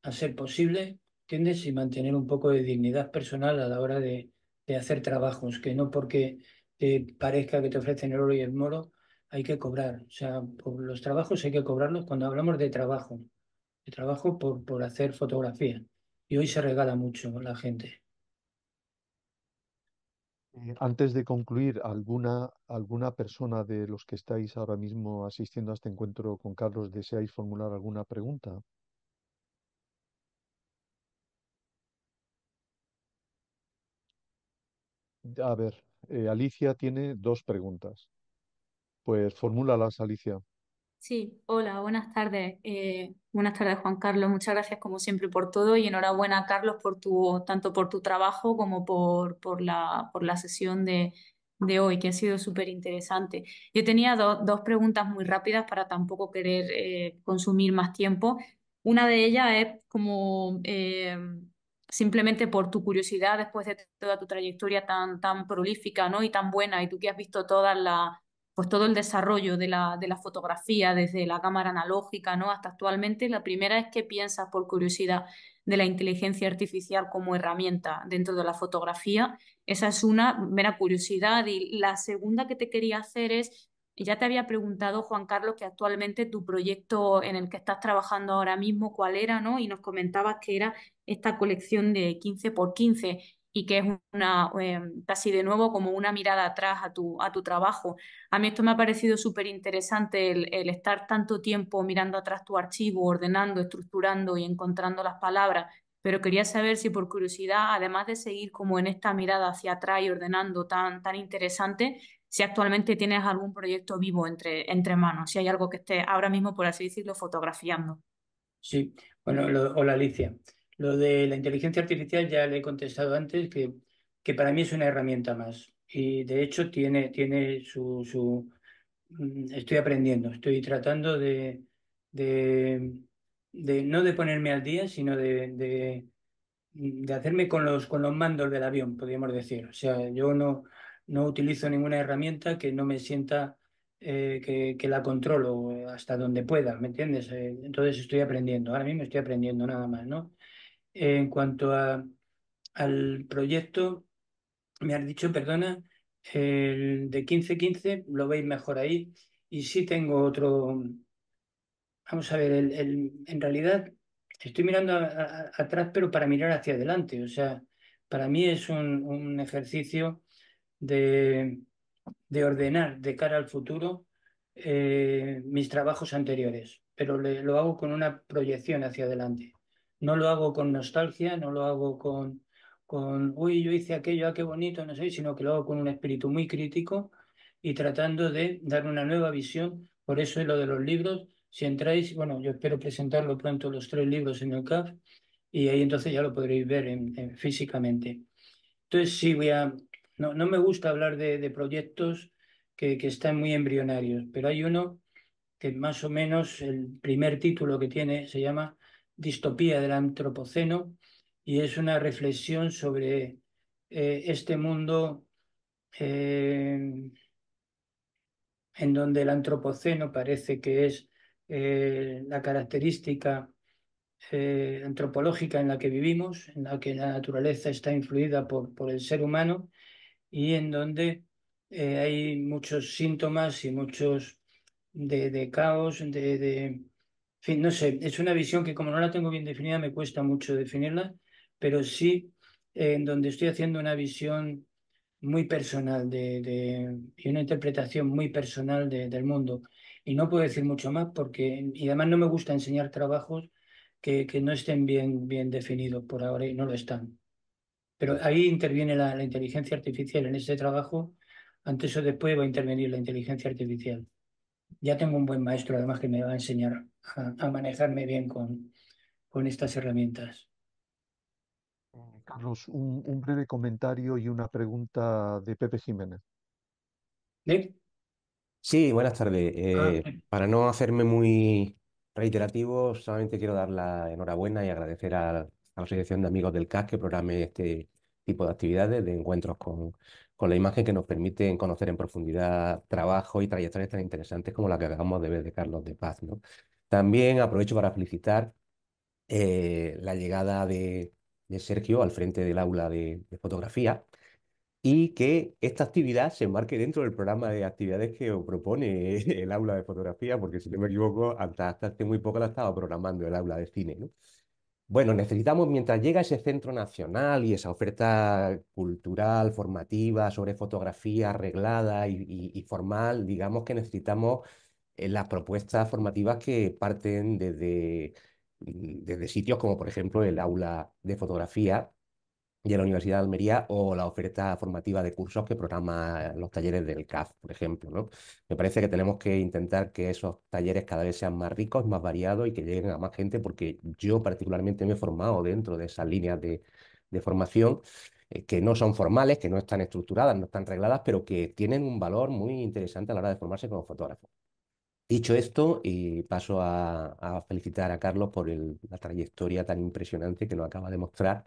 a ser posible, ¿entiendes? Y mantener un poco de dignidad personal a la hora de hacer trabajos, que no porque te parezca que te ofrecen el oro y el moro, hay que cobrar. O sea, por los trabajos hay que cobrarlos cuando hablamos de trabajo por hacer fotografía. Y hoy se regala mucho la gente. Antes de concluir, ¿alguna persona de los que estáis ahora mismo asistiendo a este encuentro con Carlos deseáis formular alguna pregunta? A ver, Alicia tiene dos preguntas. Pues formúlalas, Alicia. Sí, hola, buenas tardes. Buenas tardes, Juan Carlos. Muchas gracias como siempre por todo y enhorabuena, Carlos, tanto por tu trabajo como por la sesión de hoy, que ha sido súper interesante. Yo tenía dos preguntas muy rápidas para tampoco querer consumir más tiempo. Una de ellas es como simplemente por tu curiosidad después de toda tu trayectoria tan prolífica, ¿no? Y tan buena, y tú que has visto pues todo el desarrollo de la fotografía, desde la cámara analógica, ¿no? Hasta actualmente. La primera es qué piensas, por curiosidad, de la inteligencia artificial como herramienta dentro de la fotografía. Esa es una mera curiosidad. Y la segunda que te quería hacer es, ya te había preguntado, Juan Carlos, que actualmente tu proyecto en el que estás trabajando ahora mismo, cuál era, ¿no? Y nos comentabas que era esta colección de 15 por 15 y que es casi de nuevo como una mirada atrás a tu trabajo. A mí esto me ha parecido súper interesante el estar tanto tiempo mirando atrás tu archivo, ordenando, estructurando y encontrando las palabras, pero quería saber si por curiosidad, además de seguir como en esta mirada hacia atrás y ordenando tan interesante, si actualmente tienes algún proyecto vivo entre manos, si hay algo que esté ahora mismo, por así decirlo, fotografiando. Sí, bueno, hola Alicia. Lo de la inteligencia artificial ya le he contestado antes que para mí es una herramienta más. y de hecho tiene estoy aprendiendo, estoy tratando de, no de ponerme al día, sino de hacerme con los mandos del avión, podríamos decir. O sea, yo no utilizo ninguna herramienta que no me sienta que la controlo hasta donde pueda, ¿me entiendes? Entonces estoy aprendiendo, ahora mismo estoy aprendiendo nada más, ¿no? En cuanto al proyecto, me has dicho, perdona, el de 15-15 lo veis mejor ahí. Y sí tengo otro, vamos a ver, en realidad estoy mirando atrás, pero para mirar hacia adelante. O sea, para mí es un ejercicio de, de ordenar de cara al futuro mis trabajos anteriores, pero lo hago con una proyección hacia adelante. No lo hago con nostalgia, no lo hago uy, yo hice aquello, ah, qué bonito, no sé, sino que lo hago con un espíritu muy crítico y tratando de dar una nueva visión. Por eso es lo de los libros. Si entráis, bueno, yo espero presentarlo pronto los 3 libros en el CAF y ahí entonces ya lo podréis ver físicamente. Entonces sí, no me gusta hablar de proyectos que están muy embrionarios, pero hay uno que más o menos el primer título que tiene se llama Distopía del Antropoceno y es una reflexión sobre este mundo eh, en donde el antropoceno parece que es la característica antropológica en la que vivimos, en la que la naturaleza está influida por el ser humano y en donde hay muchos síntomas y muchos de caos, en fin, no sé, es una visión que como no la tengo bien definida me cuesta mucho definirla, pero sí en donde estoy haciendo una visión muy personal y una interpretación muy personal del mundo. Y no puedo decir mucho más porque, y además no me gusta enseñar trabajos que no estén bien definidos por ahora y no lo están. Pero ahí interviene la inteligencia artificial en este trabajo. Antes o después va a intervenir la inteligencia artificial. Ya tengo un buen maestro, además, que me va a enseñar a manejarme bien con estas herramientas. Carlos, un breve comentario y una pregunta de Pepe Jiménez. ¿Sí? Sí, buenas tardes. Ah, Para no hacerme muy reiterativo, solamente quiero dar la enhorabuena y agradecer a la Asociación de Amigos del CAS que programe este tipo de actividades, de encuentros con la imagen que nos permiten conocer en profundidad trabajos y trayectorias tan interesantes como la que acabamos de ver de Carlos de Paz, ¿no? También aprovecho para felicitar la llegada de Sergio al frente del aula de fotografía y que esta actividad se enmarque dentro del programa de actividades que propone el aula de fotografía, porque si no me equivoco, hasta hace muy poco la estaba programando el aula de cine, ¿no? Bueno, necesitamos, mientras llega ese centro nacional y esa oferta cultural, formativa, sobre fotografía arreglada y formal, digamos que necesitamos las propuestas formativas que parten desde sitios como, por ejemplo, el aula de fotografía de la Universidad de Almería o la oferta formativa de cursos que programa los talleres del CAF, por ejemplo, ¿no? Me parece que tenemos que intentar que esos talleres cada vez sean más ricos, más variados y que lleguen a más gente, porque yo particularmente me he formado dentro de esas líneas de formación que no son formales, que no están estructuradas, no están regladas, pero que tienen un valor muy interesante a la hora de formarse como fotógrafo. Dicho esto, y paso a felicitar a Carlos por la trayectoria tan impresionante que nos acaba de mostrar.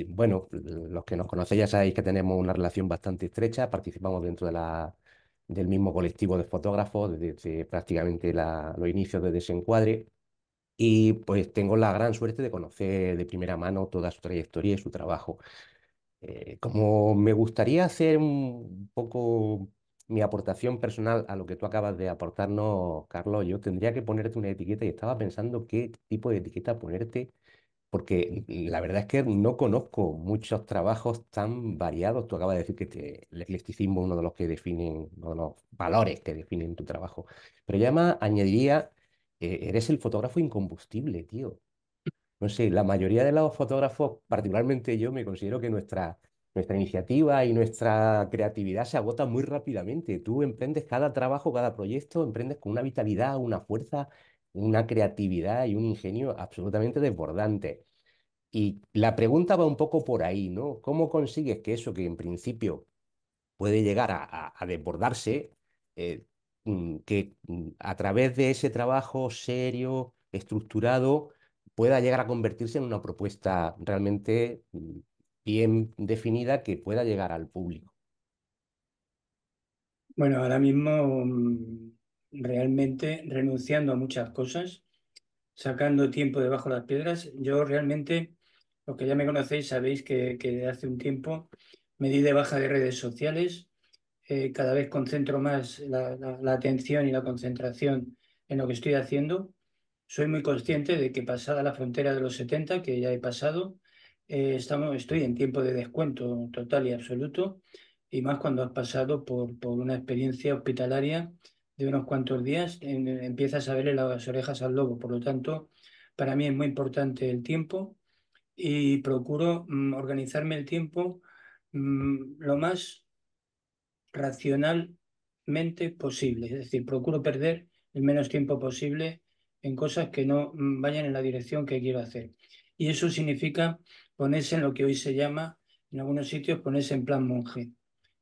Bueno, los que nos conocéis ya sabéis que tenemos una relación bastante estrecha, participamos dentro del mismo colectivo de fotógrafos desde prácticamente los inicios de Desencuadre y pues tengo la gran suerte de conocer de primera mano toda su trayectoria y su trabajo. Como me gustaría hacer un poco mi aportación personal a lo que tú acabas de aportarnos, Carlos, yo tendría que ponerte una etiqueta y estaba pensando qué tipo de etiqueta ponerte porque la verdad es que no conozco muchos trabajos tan variados. Tú acabas de decir que el eclecticismo es uno de los que definen, uno de los valores que definen tu trabajo. Pero yo además añadiría, eres el fotógrafo incombustible, tío. No sé, la mayoría de los fotógrafos, particularmente yo, me considero que nuestra iniciativa y nuestra creatividad se agota muy rápidamente. Tú emprendes cada trabajo, cada proyecto, emprendes con una vitalidad, una fuerza, una creatividad y un ingenio absolutamente desbordante. Y la pregunta va un poco por ahí, ¿no? ¿Cómo consigues que eso que en principio puede llegar a desbordarse, eh, a través de ese trabajo serio, estructurado, pueda llegar a convertirse en una propuesta realmente bien definida que pueda llegar al público? Bueno, ahora mismo realmente renunciando a muchas cosas, sacando tiempo debajo de las piedras. Yo realmente, los que ya me conocéis, sabéis que hace un tiempo me di de baja de redes sociales. Cada vez concentro más la atención y la concentración en lo que estoy haciendo. Soy muy consciente de que pasada la frontera de los 70, que ya he pasado, estoy en tiempo de descuento total y absoluto, y más cuando has pasado por una experiencia hospitalaria de unos cuantos días, empiezas a verle las orejas al lobo. Por lo tanto, para mí es muy importante el tiempo y procuro organizarme el tiempo lo más racionalmente posible. Es decir, procuro perder el menos tiempo posible en cosas que no vayan en la dirección que quiero hacer. Y eso significa ponerse en lo que hoy se llama, en algunos sitios, ponerse en plan monje.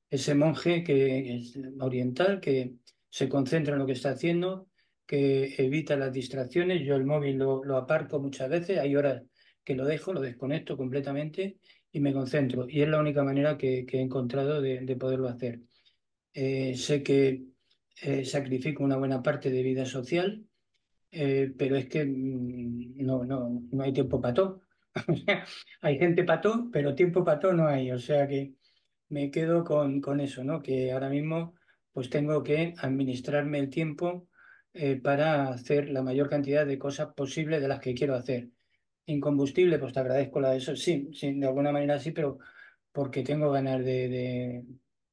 Ese monje que es oriental, que se concentra en lo que está haciendo, que evita las distracciones. Yo el móvil lo aparco muchas veces, hay horas que lo dejo, lo desconecto completamente y me concentro. Y es la única manera que he encontrado de poderlo hacer. Sé que sacrifico una buena parte de vida social, pero es que no hay tiempo para todo. Hay gente para todo, pero tiempo para todo no hay. O sea que me quedo con eso, ¿no? Que ahora mismo pues tengo que administrarme el tiempo para hacer la mayor cantidad de cosas posibles de las que quiero hacer. Incombustible, pues te agradezco la de eso. Sí, sí, de alguna manera sí, pero porque tengo ganas de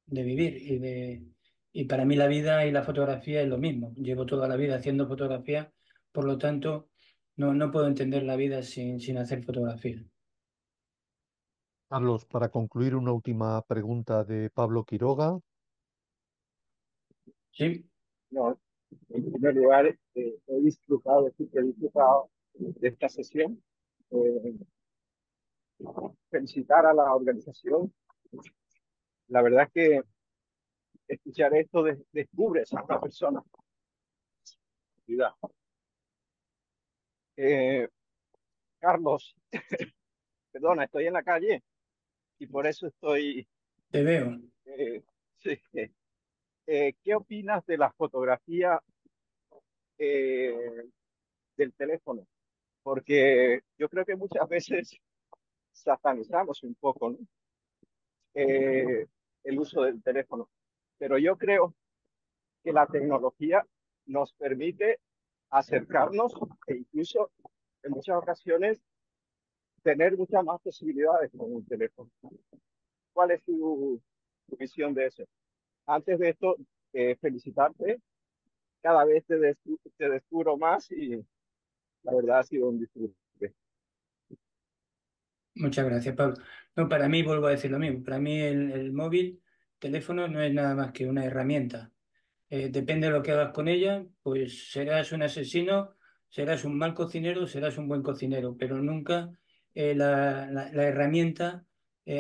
vivir y para mí la vida y la fotografía es lo mismo. Llevo toda la vida haciendo fotografía, por lo tanto no puedo entender la vida sin hacer fotografía. Carlos, para concluir, una última pregunta de Pablo Quiroga. Sí, No, en primer lugar, he disfrutado de esta sesión. Eh, Felicitar a la organización. La verdad es que escuchar esto descubre a una persona. Cuidado. Eh, Carlos, perdona, estoy en la calle y por eso estoy. te veo. eh, sí. ¿Qué opinas de la fotografía eh, del teléfono? Porque yo creo que muchas veces satanizamos un poco, ¿no? El uso del teléfono. Pero yo creo que la tecnología nos permite acercarnos e incluso en muchas ocasiones tener muchas más posibilidades con un teléfono. ¿Cuál es tu visión de eso? Antes de esto, felicitarte. Cada vez te descubro más y la verdad ha sido un disfrute. Muchas gracias, Pablo. No, para mí, vuelvo a decir lo mismo. Para mí el móvil, teléfono, no es nada más que una herramienta. Depende de lo que hagas con ella, pues serás un asesino, serás un mal cocinero, serás un buen cocinero, pero nunca la herramienta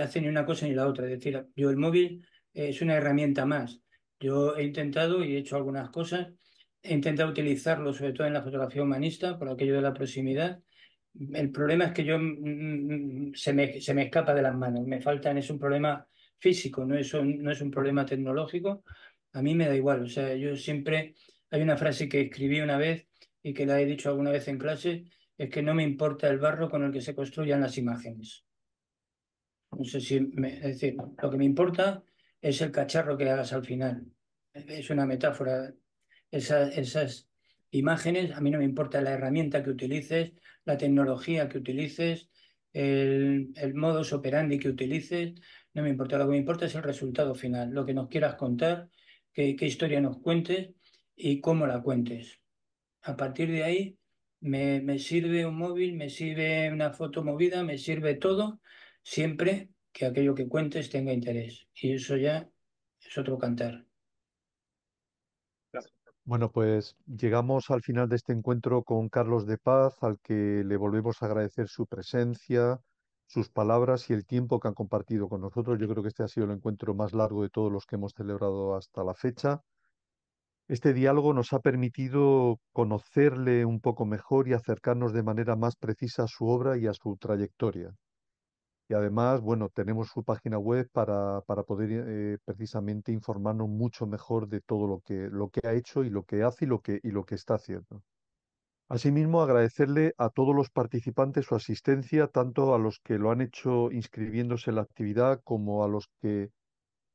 hace ni una cosa ni la otra. Es decir, yo el móvil es una herramienta más. Yo he intentado y he hecho algunas cosas. He intentado utilizarlo sobre todo en la fotografía humanista, por aquello de la proximidad. El problema es que yo se me escapa de las manos, me faltan, es un problema físico, no es un problema tecnológico. A mí me da igual, o sea, yo siempre, hay una frase que escribí una vez y que la he dicho alguna vez en clase, es que no me importa el barro con el que se construyan las imágenes. No sé si, es decir, lo que me importa es el cacharro que hagas al final. Es una metáfora. Esas imágenes, a mí no me importa la herramienta que utilices, la tecnología que utilices, el modus operandi que utilices, no me importa. Lo que me importa es el resultado final, lo que nos quieras contar, qué historia nos cuentes y cómo la cuentes. A partir de ahí me sirve un móvil, me sirve una foto movida, me sirve todo, siempre que aquello que cuentes tenga interés. Y eso ya es otro cantar. Gracias. Bueno, pues llegamos al final de este encuentro con Carlos de Paz, al que le volvemos a agradecer su presencia, sus palabras y el tiempo que han compartido con nosotros. Yo creo que este ha sido el encuentro más largo de todos los que hemos celebrado hasta la fecha. Este diálogo nos ha permitido conocerle un poco mejor y acercarnos de manera más precisa a su obra y a su trayectoria. Y además, bueno, tenemos su página web para poder precisamente informarnos mucho mejor de todo lo que ha hecho y lo que hace y lo que está haciendo. Asimismo, agradecerle a todos los participantes su asistencia, tanto a los que lo han hecho inscribiéndose en la actividad como a los que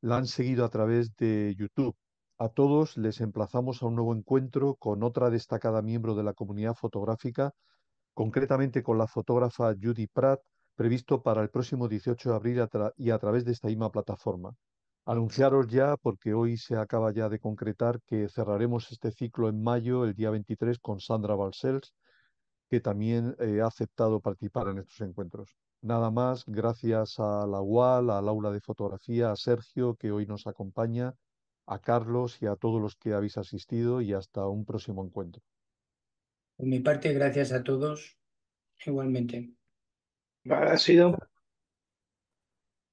la han seguido a través de YouTube. A todos les emplazamos a un nuevo encuentro con otra destacada miembro de la comunidad fotográfica, concretamente con la fotógrafa Judy Pratt, previsto para el próximo 18 de abril y a través de esta misma plataforma. Anunciaros ya, porque hoy se acaba ya de concretar, que cerraremos este ciclo en mayo, el día 23, con Sandra Balcells, que también ha aceptado participar en estos encuentros. Nada más, gracias a la UAL, al aula de fotografía, a Sergio, que hoy nos acompaña, a Carlos y a todos los que habéis asistido y hasta un próximo encuentro. Por mi parte, gracias a todos igualmente. Agradecido.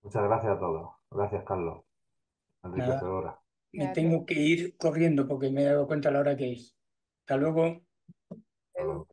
Muchas gracias a todos. Gracias, Carlos. Nada, Enriquecedora. me tengo que ir corriendo porque me he dado cuenta a la hora que es. Hasta luego. Hasta luego.